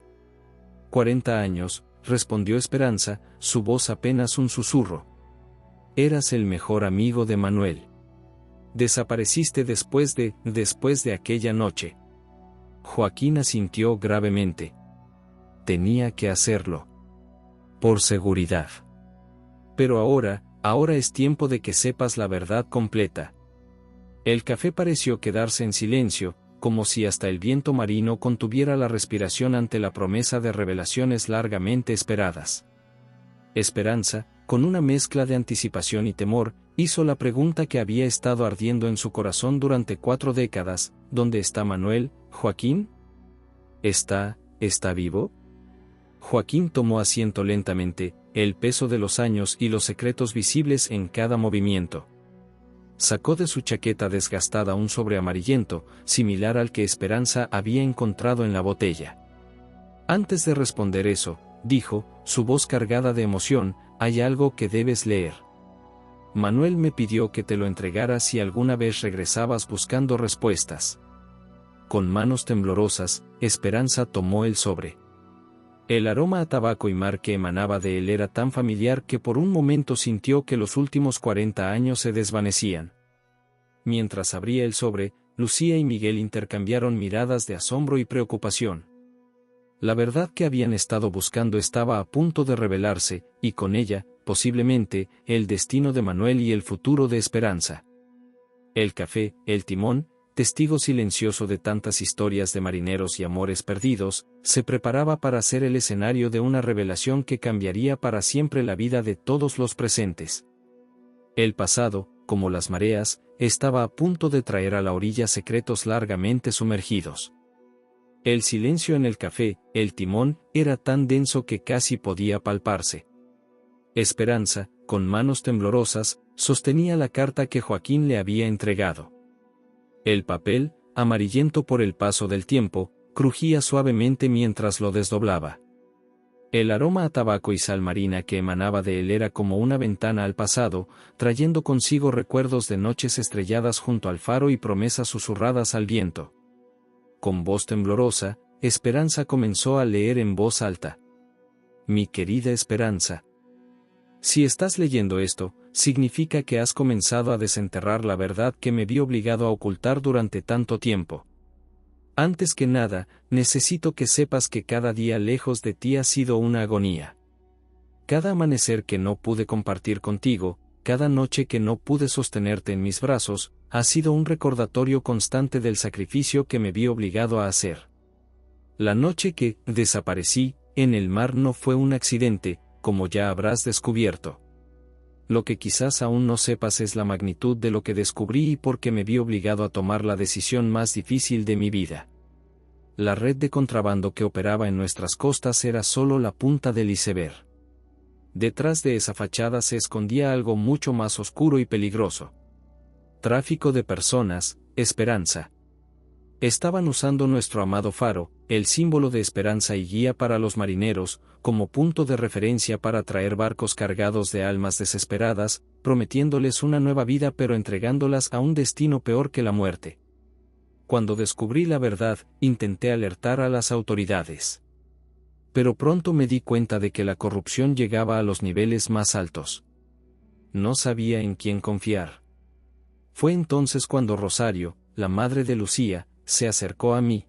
40 años, respondió Esperanza, su voz apenas un susurro. Eras el mejor amigo de Manuel. Desapareciste después de aquella noche. Joaquín asintió gravemente. Tenía que hacerlo. Por seguridad. Pero ahora es tiempo de que sepas la verdad completa. El café pareció quedarse en silencio, como si hasta el viento marino contuviera la respiración ante la promesa de revelaciones largamente esperadas. Esperanza, con una mezcla de anticipación y temor, hizo la pregunta que había estado ardiendo en su corazón durante 4 décadas, ¿dónde está Manuel, Joaquín? ¿Está vivo? Joaquín tomó asiento lentamente, el peso de los años y los secretos visibles en cada movimiento. Sacó de su chaqueta desgastada un sobre amarillento, similar al que Esperanza había encontrado en la botella. Antes de responder eso, dijo, su voz cargada de emoción, hay algo que debes leer. Manuel me pidió que te lo entregara si alguna vez regresabas buscando respuestas. Con manos temblorosas, Esperanza tomó el sobre. El aroma a tabaco y mar que emanaba de él era tan familiar que por un momento sintió que los últimos 40 años se desvanecían. Mientras abría el sobre, Lucía y Miguel intercambiaron miradas de asombro y preocupación. La verdad que habían estado buscando estaba a punto de revelarse, y con ella, posiblemente, el destino de Manuel y el futuro de Esperanza. El café, el timón, testigo silencioso de tantas historias de marineros y amores perdidos, se preparaba para ser el escenario de una revelación que cambiaría para siempre la vida de todos los presentes. El pasado, como las mareas, estaba a punto de traer a la orilla secretos largamente sumergidos. El silencio en el café, el timón, era tan denso que casi podía palparse. Esperanza, con manos temblorosas, sostenía la carta que Joaquín le había entregado. El papel, amarillento por el paso del tiempo, crujía suavemente mientras lo desdoblaba. El aroma a tabaco y sal marina que emanaba de él era como una ventana al pasado, trayendo consigo recuerdos de noches estrelladas junto al faro y promesas susurradas al viento. Con voz temblorosa, Esperanza comenzó a leer en voz alta. Mi querida Esperanza. Si estás leyendo esto, significa que has comenzado a desenterrar la verdad que me vi obligado a ocultar durante tanto tiempo. Antes que nada, necesito que sepas que cada día lejos de ti ha sido una agonía. Cada amanecer que no pude compartir contigo, cada noche que no pude sostenerte en mis brazos, ha sido un recordatorio constante del sacrificio que me vi obligado a hacer. La noche que desaparecí en el mar no fue un accidente, como ya habrás descubierto. Lo que quizás aún no sepas es la magnitud de lo que descubrí y por qué me vi obligado a tomar la decisión más difícil de mi vida. La red de contrabando que operaba en nuestras costas era solo la punta del iceberg. Detrás de esa fachada se escondía algo mucho más oscuro y peligroso. Tráfico de personas, Esperanza. Estaban usando nuestro amado faro, el símbolo de esperanza y guía para los marineros, como punto de referencia para traer barcos cargados de almas desesperadas, prometiéndoles una nueva vida pero entregándolas a un destino peor que la muerte. Cuando descubrí la verdad, intenté alertar a las autoridades. Pero pronto me di cuenta de que la corrupción llegaba a los niveles más altos. No sabía en quién confiar. Fue entonces cuando Rosario, la madre de Lucía, se acercó a mí.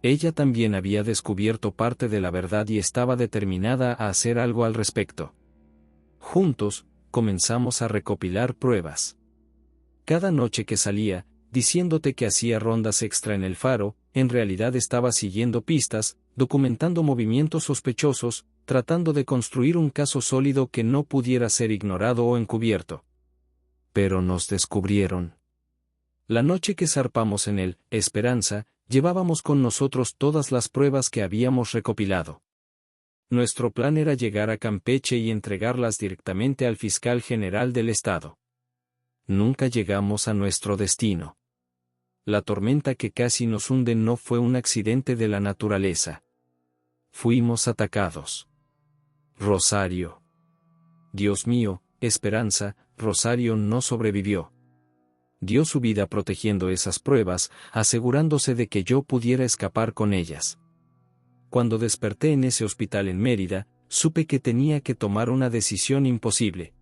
Ella también había descubierto parte de la verdad y estaba determinada a hacer algo al respecto. Juntos, comenzamos a recopilar pruebas. Cada noche que salía, diciéndote que hacía rondas extra en el faro, en realidad estaba siguiendo pistas, documentando movimientos sospechosos, tratando de construir un caso sólido que no pudiera ser ignorado o encubierto. Pero nos descubrieron. La noche que zarpamos en el Esperanza, llevábamos con nosotros todas las pruebas que habíamos recopilado. Nuestro plan era llegar a Campeche y entregarlas directamente al fiscal general del estado. Nunca llegamos a nuestro destino. La tormenta que casi nos hunde no fue un accidente de la naturaleza. Fuimos atacados. Rosario. Dios mío, Esperanza, Rosario no sobrevivió. Dio su vida protegiendo esas pruebas, asegurándose de que yo pudiera escapar con ellas. Cuando desperté en ese hospital en Mérida, supe que tenía que tomar una decisión imposible.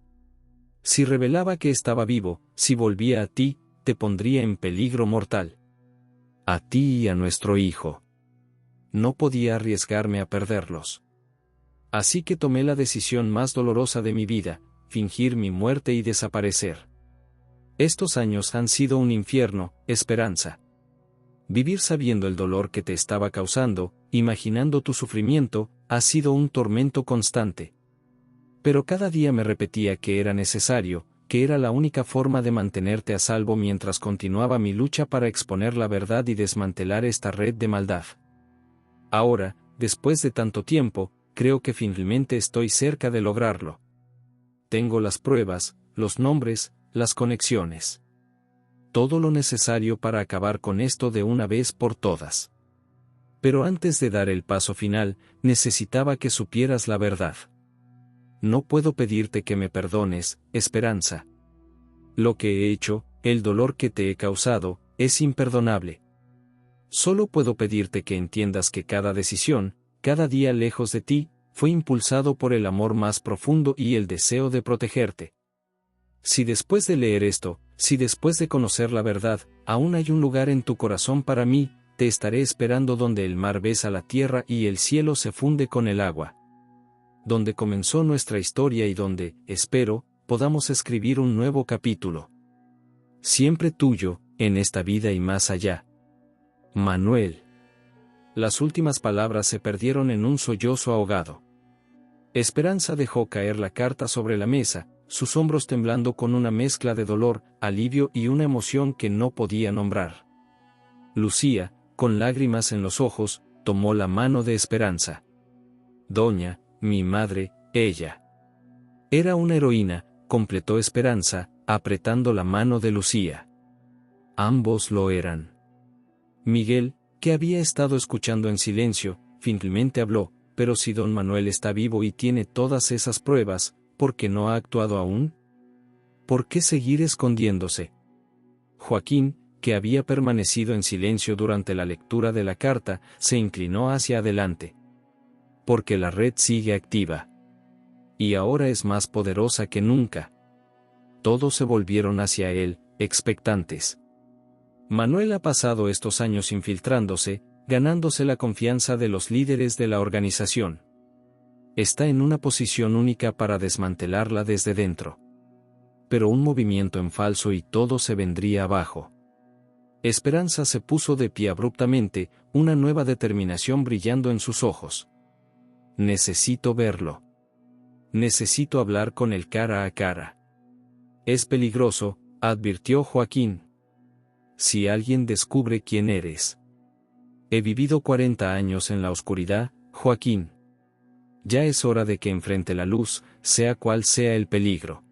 Si revelaba que estaba vivo, si volvía a ti, te pondría en peligro mortal. A ti y a nuestro hijo. No podía arriesgarme a perderlos. Así que tomé la decisión más dolorosa de mi vida, fingir mi muerte y desaparecer. Estos años han sido un infierno, Esperanza. Vivir sabiendo el dolor que te estaba causando, imaginando tu sufrimiento, ha sido un tormento constante. Pero cada día me repetía que era necesario, que era la única forma de mantenerte a salvo mientras continuaba mi lucha para exponer la verdad y desmantelar esta red de maldad. Ahora, después de tanto tiempo, creo que finalmente estoy cerca de lograrlo. Tengo las pruebas, los nombres, las conexiones. Todo lo necesario para acabar con esto de una vez por todas. Pero antes de dar el paso final, necesitaba que supieras la verdad. No puedo pedirte que me perdones, Esperanza. Lo que he hecho, el dolor que te he causado, es imperdonable. Solo puedo pedirte que entiendas que cada decisión, cada día lejos de ti, fue impulsado por el amor más profundo y el deseo de protegerte. Si después de leer esto, si después de conocer la verdad, aún hay un lugar en tu corazón para mí, te estaré esperando donde el mar besa la tierra y el cielo se funde con el agua. Donde comenzó nuestra historia y donde, espero, podamos escribir un nuevo capítulo. Siempre tuyo, en esta vida y más allá. Manuel. Las últimas palabras se perdieron en un sollozo ahogado. Esperanza dejó caer la carta sobre la mesa, sus hombros temblando con una mezcla de dolor, alivio y una emoción que no podía nombrar. Lucía, con lágrimas en los ojos, tomó la mano de Esperanza. Doña, mi madre, ella. Era una heroína, completó Esperanza, apretando la mano de Lucía. Ambos lo eran. Miguel, que había estado escuchando en silencio, finalmente habló, pero si don Manuel está vivo y tiene todas esas pruebas, ¿por qué no ha actuado aún? ¿Por qué seguir escondiéndose? Joaquín, que había permanecido en silencio durante la lectura de la carta, se inclinó hacia adelante. Porque la red sigue activa. Y ahora es más poderosa que nunca. Todos se volvieron hacia él, expectantes. Manuel ha pasado estos años infiltrándose, ganándose la confianza de los líderes de la organización. Está en una posición única para desmantelarla desde dentro. Pero un movimiento en falso y todo se vendría abajo. Esperanza se puso de pie abruptamente, una nueva determinación brillando en sus ojos. Necesito verlo. Necesito hablar con él cara a cara. Es peligroso, advirtió Joaquín. Si alguien descubre quién eres. He vivido 40 años en la oscuridad, Joaquín. Ya es hora de que enfrente la luz, sea cual sea el peligro.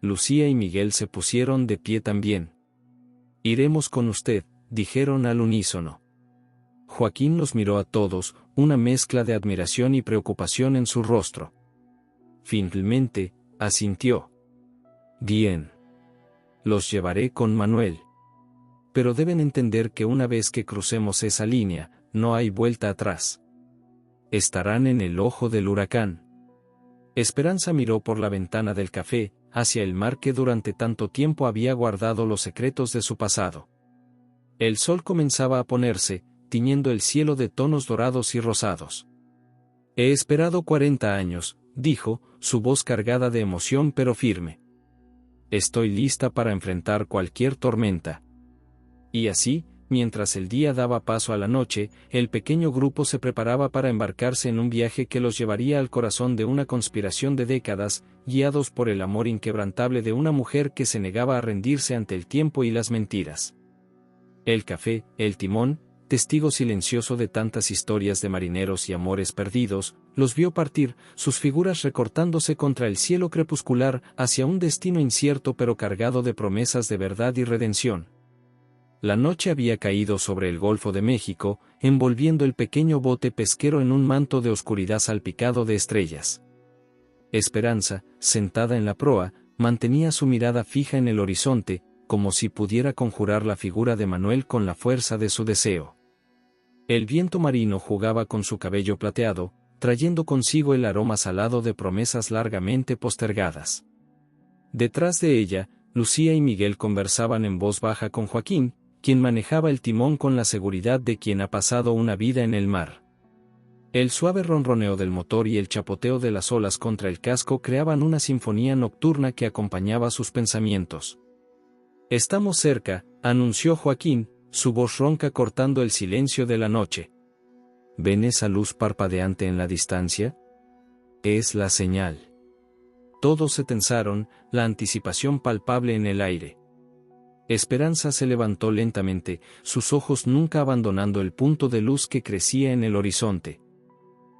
Lucía y Miguel se pusieron de pie también. Iremos con usted, dijeron al unísono. Joaquín los miró a todos, una mezcla de admiración y preocupación en su rostro. Finalmente, asintió. Bien. Los llevaré con Manuel. Pero deben entender que una vez que crucemos esa línea, no hay vuelta atrás. Estarán en el ojo del huracán. Esperanza miró por la ventana del café, hacia el mar que durante tanto tiempo había guardado los secretos de su pasado. El sol comenzaba a ponerse, tiñendo el cielo de tonos dorados y rosados. He esperado 40 años, dijo, su voz cargada de emoción pero firme. Estoy lista para enfrentar cualquier tormenta. Y así, mientras el día daba paso a la noche, el pequeño grupo se preparaba para embarcarse en un viaje que los llevaría al corazón de una conspiración de décadas, guiados por el amor inquebrantable de una mujer que se negaba a rendirse ante el tiempo y las mentiras. El café, el timón, testigo silencioso de tantas historias de marineros y amores perdidos, los vio partir, sus figuras recortándose contra el cielo crepuscular hacia un destino incierto pero cargado de promesas de verdad y redención. La noche había caído sobre el Golfo de México, envolviendo el pequeño bote pesquero en un manto de oscuridad salpicado de estrellas. Esperanza, sentada en la proa, mantenía su mirada fija en el horizonte, como si pudiera conjurar la figura de Manuel con la fuerza de su deseo. El viento marino jugaba con su cabello plateado, trayendo consigo el aroma salado de promesas largamente postergadas. Detrás de ella, Lucía y Miguel conversaban en voz baja con Joaquín, quien manejaba el timón con la seguridad de quien ha pasado una vida en el mar. El suave ronroneo del motor y el chapoteo de las olas contra el casco creaban una sinfonía nocturna que acompañaba sus pensamientos. «Estamos cerca», anunció Joaquín, su voz ronca cortando el silencio de la noche. ¿Ven esa luz parpadeante en la distancia? Es la señal. Todos se tensaron, la anticipación palpable en el aire. Esperanza se levantó lentamente, sus ojos nunca abandonando el punto de luz que crecía en el horizonte.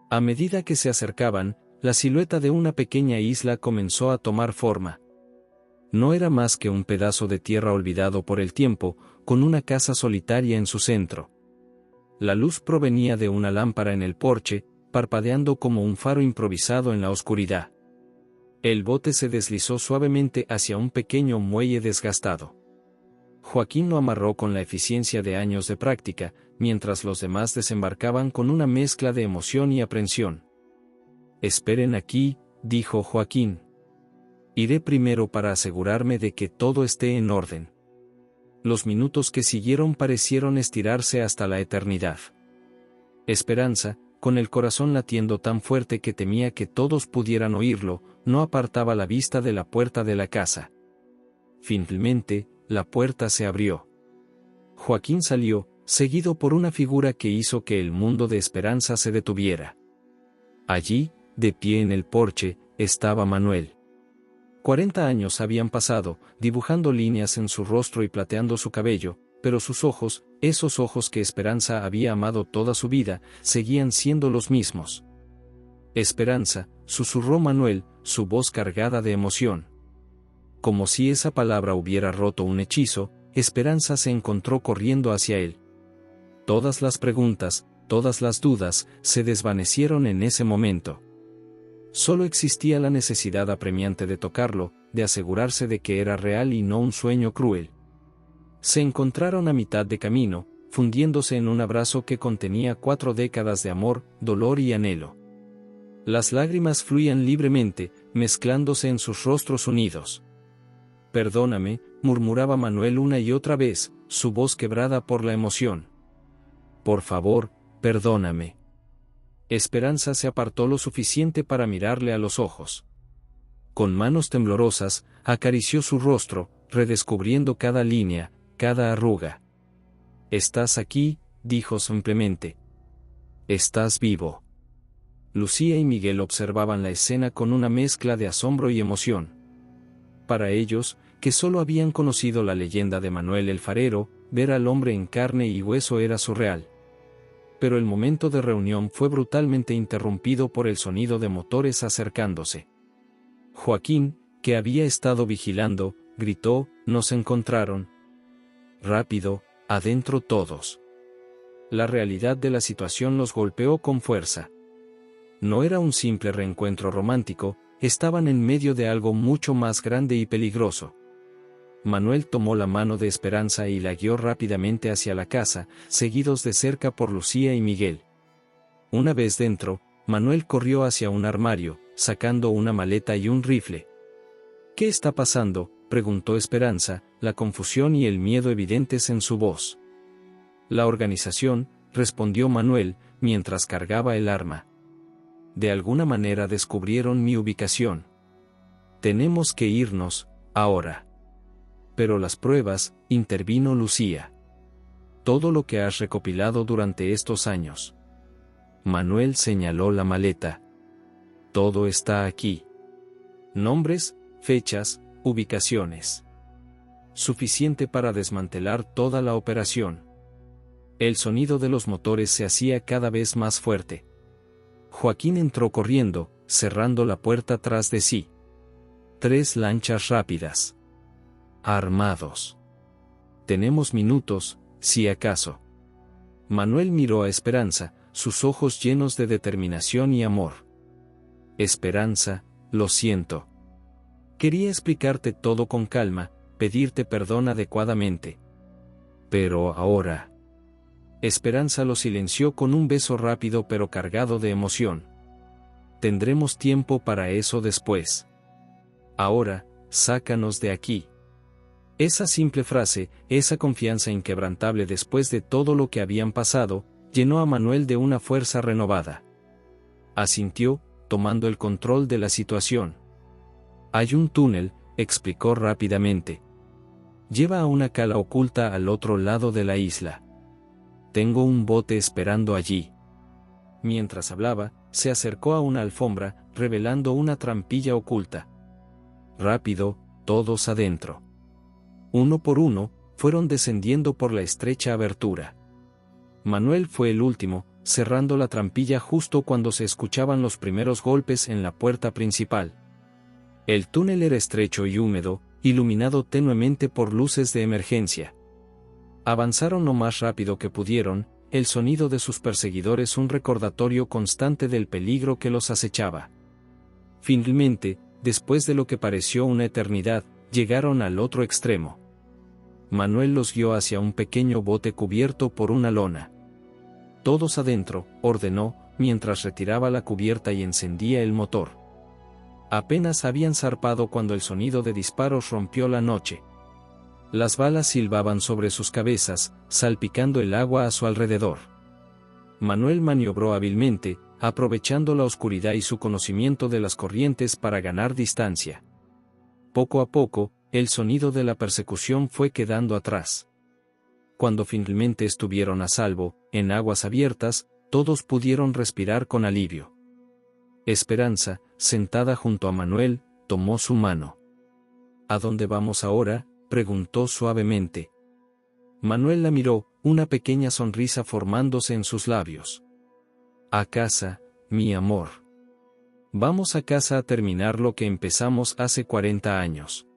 A medida que se acercaban, la silueta de una pequeña isla comenzó a tomar forma. No era más que un pedazo de tierra olvidado por el tiempo, con una casa solitaria en su centro. La luz provenía de una lámpara en el porche, parpadeando como un faro improvisado en la oscuridad. El bote se deslizó suavemente hacia un pequeño muelle desgastado. Joaquín lo amarró con la eficiencia de años de práctica, mientras los demás desembarcaban con una mezcla de emoción y aprensión. «Esperen aquí», dijo Joaquín. «Iré primero para asegurarme de que todo esté en orden». Los minutos que siguieron parecieron estirarse hasta la eternidad. Esperanza, con el corazón latiendo tan fuerte que temía que todos pudieran oírlo, no apartaba la vista de la puerta de la casa. Finalmente, la puerta se abrió. Joaquín salió, seguido por una figura que hizo que el mundo de Esperanza se detuviera. Allí, de pie en el porche, estaba Manuel. 40 años habían pasado, dibujando líneas en su rostro y plateando su cabello, pero sus ojos, esos ojos que Esperanza había amado toda su vida, seguían siendo los mismos. «Esperanza», susurró Manuel, su voz cargada de emoción. Como si esa palabra hubiera roto un hechizo, Esperanza se encontró corriendo hacia él. Todas las preguntas, todas las dudas, se desvanecieron en ese momento. Solo existía la necesidad apremiante de tocarlo, de asegurarse de que era real y no un sueño cruel. Se encontraron a mitad de camino, fundiéndose en un abrazo que contenía 4 décadas de amor, dolor y anhelo. Las lágrimas fluían libremente, mezclándose en sus rostros unidos. «Perdóname», murmuraba Manuel una y otra vez, su voz quebrada por la emoción. «Por favor, perdóname». Esperanza se apartó lo suficiente para mirarle a los ojos. Con manos temblorosas, acarició su rostro, redescubriendo cada línea, cada arruga. «Estás aquí», dijo simplemente. «Estás vivo». Lucía y Miguel observaban la escena con una mezcla de asombro y emoción. Para ellos, que solo habían conocido la leyenda de Manuel el Farero, ver al hombre en carne y hueso era surreal. Pero el momento de reunión fue brutalmente interrumpido por el sonido de motores acercándose. Joaquín, que había estado vigilando, gritó: «Nos encontraron». «Rápido», adentro todos. La realidad de la situación los golpeó con fuerza. No era un simple reencuentro romántico, estaban en medio de algo mucho más grande y peligroso. Manuel tomó la mano de Esperanza y la guió rápidamente hacia la casa, seguidos de cerca por Lucía y Miguel. Una vez dentro, Manuel corrió hacia un armario, sacando una maleta y un rifle. ¿Qué está pasando?, preguntó Esperanza, la confusión y el miedo evidentes en su voz. La organización, respondió Manuel, mientras cargaba el arma. De alguna manera descubrieron mi ubicación. Tenemos que irnos, ahora. Pero las pruebas, intervino Lucía. Todo lo que has recopilado durante estos años. Manuel señaló la maleta. Todo está aquí. Nombres, fechas, ubicaciones. Suficiente para desmantelar toda la operación. El sonido de los motores se hacía cada vez más fuerte. Joaquín entró corriendo, cerrando la puerta tras de sí. 3 lanchas rápidas. Armados. Tenemos minutos, si acaso. Manuel miró a Esperanza, sus ojos llenos de determinación y amor. Esperanza, lo siento. Quería explicarte todo con calma, pedirte perdón adecuadamente. Pero ahora... Esperanza lo silenció con un beso rápido pero cargado de emoción. Tendremos tiempo para eso después. Ahora, sácanos de aquí. Esa simple frase, esa confianza inquebrantable después de todo lo que habían pasado, llenó a Manuel de una fuerza renovada. Asintió, tomando el control de la situación. Hay un túnel, explicó rápidamente. Lleva a una cala oculta al otro lado de la isla. Tengo un bote esperando allí. Mientras hablaba, se acercó a una alfombra, revelando una trampilla oculta. Rápido, todos adentro. Uno por uno, fueron descendiendo por la estrecha abertura. Manuel fue el último, cerrando la trampilla justo cuando se escuchaban los primeros golpes en la puerta principal. El túnel era estrecho y húmedo, iluminado tenuemente por luces de emergencia. Avanzaron lo más rápido que pudieron, el sonido de sus perseguidores un recordatorio constante del peligro que los acechaba. Finalmente, después de lo que pareció una eternidad, llegaron al otro extremo. Manuel los guió hacia un pequeño bote cubierto por una lona. Todos adentro, ordenó, mientras retiraba la cubierta y encendía el motor. Apenas habían zarpado cuando el sonido de disparos rompió la noche. Las balas silbaban sobre sus cabezas, salpicando el agua a su alrededor. Manuel maniobró hábilmente, aprovechando la oscuridad y su conocimiento de las corrientes para ganar distancia. Poco a poco, el sonido de la persecución fue quedando atrás. Cuando finalmente estuvieron a salvo, en aguas abiertas, todos pudieron respirar con alivio. Esperanza, sentada junto a Manuel, tomó su mano. ¿A dónde vamos ahora?, preguntó suavemente. Manuel la miró, una pequeña sonrisa formándose en sus labios. A casa, mi amor. Vamos a casa a terminar lo que empezamos hace 40 años.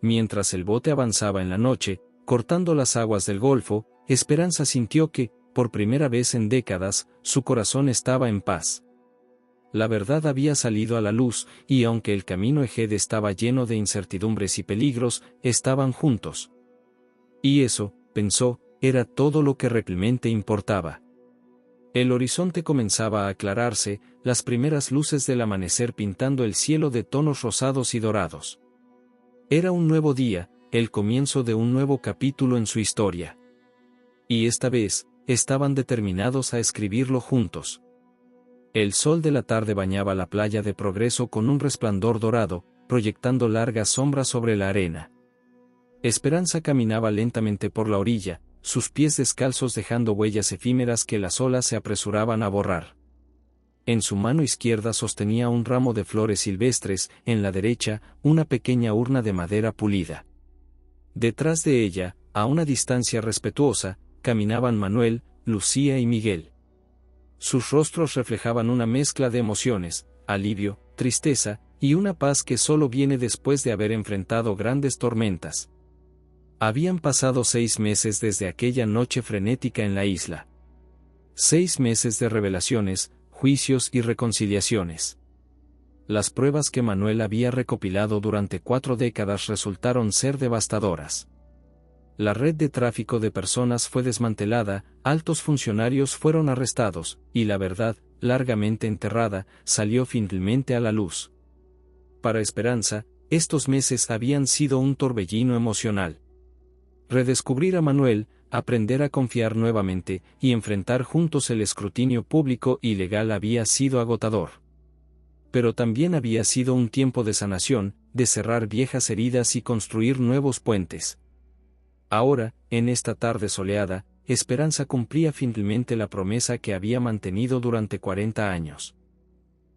Mientras el bote avanzaba en la noche, cortando las aguas del Golfo, Esperanza sintió que, por primera vez en décadas, su corazón estaba en paz. La verdad había salido a la luz, y aunque el camino Eged estaba lleno de incertidumbres y peligros, estaban juntos. Y eso, pensó, era todo lo que realmente importaba. El horizonte comenzaba a aclararse, las primeras luces del amanecer pintando el cielo de tonos rosados y dorados. Era un nuevo día, el comienzo de un nuevo capítulo en su historia. Y esta vez, estaban determinados a escribirlo juntos. El sol de la tarde bañaba la playa de Progreso con un resplandor dorado, proyectando largas sombras sobre la arena. Esperanza caminaba lentamente por la orilla, sus pies descalzos dejando huellas efímeras que las olas se apresuraban a borrar. En su mano izquierda sostenía un ramo de flores silvestres, en la derecha, una pequeña urna de madera pulida. Detrás de ella, a una distancia respetuosa, caminaban Manuel, Lucía y Miguel. Sus rostros reflejaban una mezcla de emociones, alivio, tristeza, y una paz que solo viene después de haber enfrentado grandes tormentas. Habían pasado 6 meses desde aquella noche frenética en la isla. 6 meses de revelaciones, juicios y reconciliaciones. Las pruebas que Manuel había recopilado durante 4 décadas resultaron ser devastadoras. La red de tráfico de personas fue desmantelada, altos funcionarios fueron arrestados, y la verdad, largamente enterrada, salió finalmente a la luz. Para Esperanza, estos meses habían sido un torbellino emocional. Redescubrir a Manuel, aprender a confiar nuevamente, y enfrentar juntos el escrutinio público y legal había sido agotador. Pero también había sido un tiempo de sanación, de cerrar viejas heridas y construir nuevos puentes. Ahora, en esta tarde soleada, Esperanza cumplía finalmente la promesa que había mantenido durante 40 años.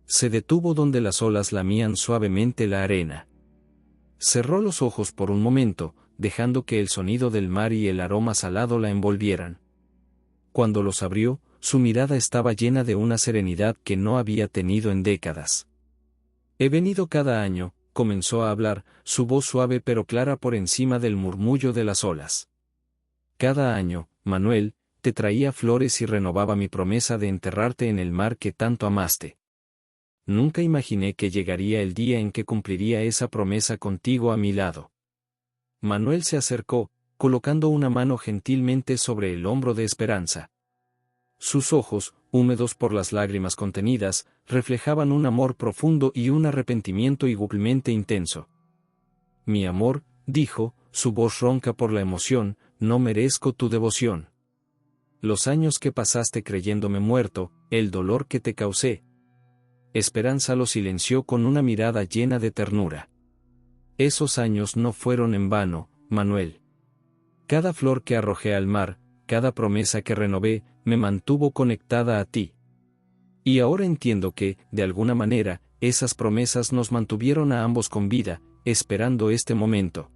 Se detuvo donde las olas lamían suavemente la arena. Cerró los ojos por un momento, dejando que el sonido del mar y el aroma salado la envolvieran. Cuando los abrió, su mirada estaba llena de una serenidad que no había tenido en décadas. He venido cada año, comenzó a hablar, su voz suave pero clara por encima del murmullo de las olas. Cada año, Manuel, te traía flores y renovaba mi promesa de enterrarte en el mar que tanto amaste. Nunca imaginé que llegaría el día en que cumpliría esa promesa contigo a mi lado. Manuel se acercó, colocando una mano gentilmente sobre el hombro de Esperanza. Sus ojos, húmedos por las lágrimas contenidas, reflejaban un amor profundo y un arrepentimiento igualmente intenso. Mi amor, dijo, su voz ronca por la emoción, no merezco tu devoción. Los años que pasaste creyéndome muerto, el dolor que te causé. Esperanza lo silenció con una mirada llena de ternura. Esos años no fueron en vano, Manuel. Cada flor que arrojé al mar, cada promesa que renové, me mantuvo conectada a ti. Y ahora entiendo que, de alguna manera, esas promesas nos mantuvieron a ambos con vida, esperando este momento.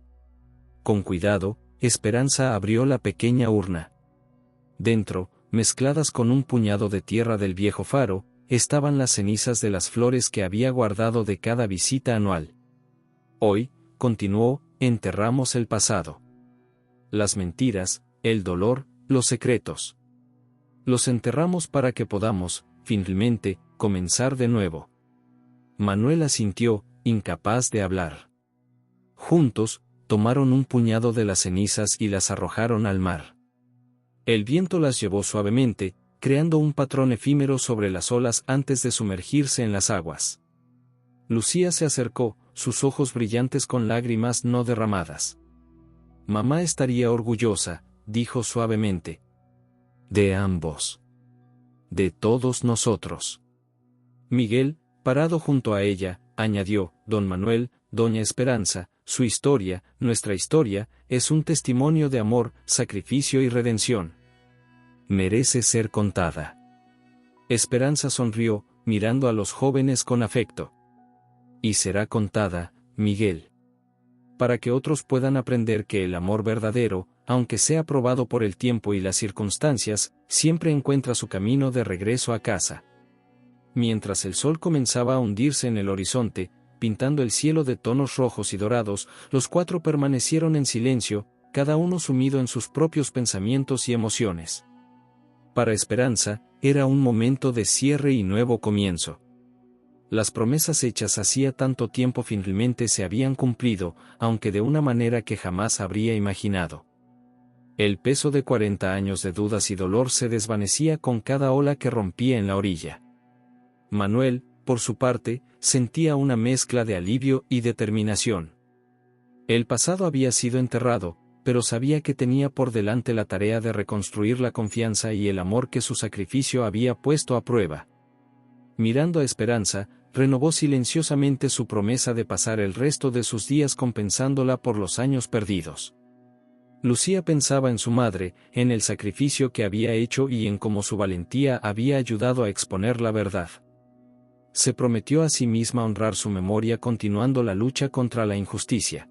Con cuidado, Esperanza abrió la pequeña urna. Dentro, mezcladas con un puñado de tierra del viejo faro, estaban las cenizas de las flores que había guardado de cada visita anual. Hoy, continuó, enterramos el pasado. Las mentiras, el dolor, los secretos. Los enterramos para que podamos, finalmente, comenzar de nuevo. Manuel asintió, incapaz de hablar. Juntos, tomaron un puñado de las cenizas y las arrojaron al mar. El viento las llevó suavemente, creando un patrón efímero sobre las olas antes de sumergirse en las aguas. Lucía se acercó, sus ojos brillantes con lágrimas no derramadas. Mamá estaría orgullosa, dijo suavemente. De ambos. De todos nosotros. Miguel, parado junto a ella, añadió, Don Manuel, Doña Esperanza, su historia, nuestra historia, es un testimonio de amor, sacrificio y redención. Merece ser contada. Esperanza sonrió, mirando a los jóvenes con afecto. Y será contada, Miguel. Para que otros puedan aprender que el amor verdadero, aunque sea probado por el tiempo y las circunstancias, siempre encuentra su camino de regreso a casa. Mientras el sol comenzaba a hundirse en el horizonte, pintando el cielo de tonos rojos y dorados, los 4 permanecieron en silencio, cada uno sumido en sus propios pensamientos y emociones. Para Esperanza, era un momento de cierre y nuevo comienzo. Las promesas hechas hacía tanto tiempo finalmente se habían cumplido, aunque de una manera que jamás habría imaginado. El peso de 40 años de dudas y dolor se desvanecía con cada ola que rompía en la orilla. Manuel, por su parte, sentía una mezcla de alivio y determinación. El pasado había sido enterrado, pero sabía que tenía por delante la tarea de reconstruir la confianza y el amor que su sacrificio había puesto a prueba. Mirando a Esperanza, renovó silenciosamente su promesa de pasar el resto de sus días compensándola por los años perdidos. Lucía pensaba en su madre, en el sacrificio que había hecho y en cómo su valentía había ayudado a exponer la verdad. Se prometió a sí misma honrar su memoria continuando la lucha contra la injusticia.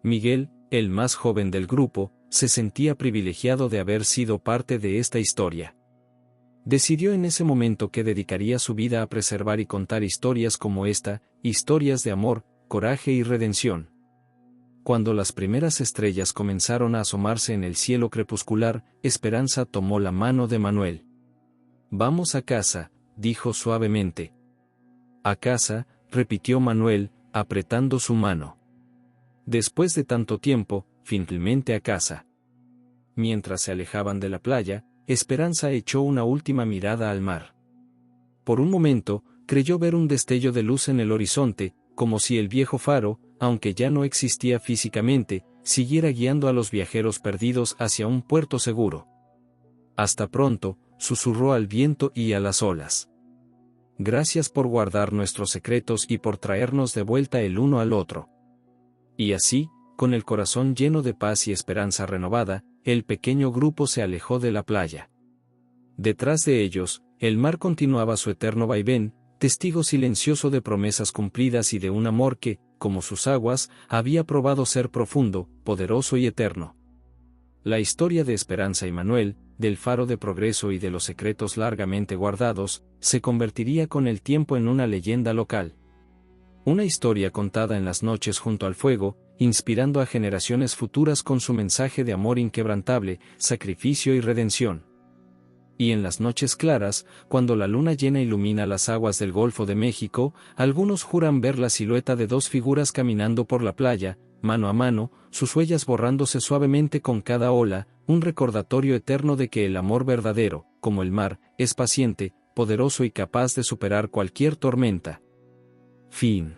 Miguel, el más joven del grupo, se sentía privilegiado de haber sido parte de esta historia. Decidió en ese momento que dedicaría su vida a preservar y contar historias como esta, historias de amor, coraje y redención. cuando las primeras estrellas comenzaron a asomarse en el cielo crepuscular, Esperanza tomó la mano de Manuel. «Vamos a casa», dijo suavemente. «A casa», repitió Manuel, apretando su mano. Después de tanto tiempo, finalmente a casa. Mientras se alejaban de la playa, Esperanza echó una última mirada al mar. Por un momento, creyó ver un destello de luz en el horizonte, como si el viejo faro, aunque ya no existía físicamente, siguiera guiando a los viajeros perdidos hacia un puerto seguro. «Hasta pronto», susurró al viento y a las olas. «Gracias por guardar nuestros secretos y por traernos de vuelta el uno al otro». Y así, con el corazón lleno de paz y esperanza renovada, el pequeño grupo se alejó de la playa. Detrás de ellos, el mar continuaba su eterno vaivén, testigo silencioso de promesas cumplidas y de un amor que, como sus aguas, había probado ser profundo, poderoso y eterno. La historia de Esperanza y Manuel, del faro de progreso y de los secretos largamente guardados, se convertiría con el tiempo en una leyenda local. Una historia contada en las noches junto al fuego, inspirando a generaciones futuras con su mensaje de amor inquebrantable, sacrificio y redención. Y en las noches claras, cuando la luna llena ilumina las aguas del Golfo de México, algunos juran ver la silueta de dos figuras caminando por la playa, mano a mano, sus huellas borrándose suavemente con cada ola, un recordatorio eterno de que el amor verdadero, como el mar, es paciente, poderoso y capaz de superar cualquier tormenta. Fin.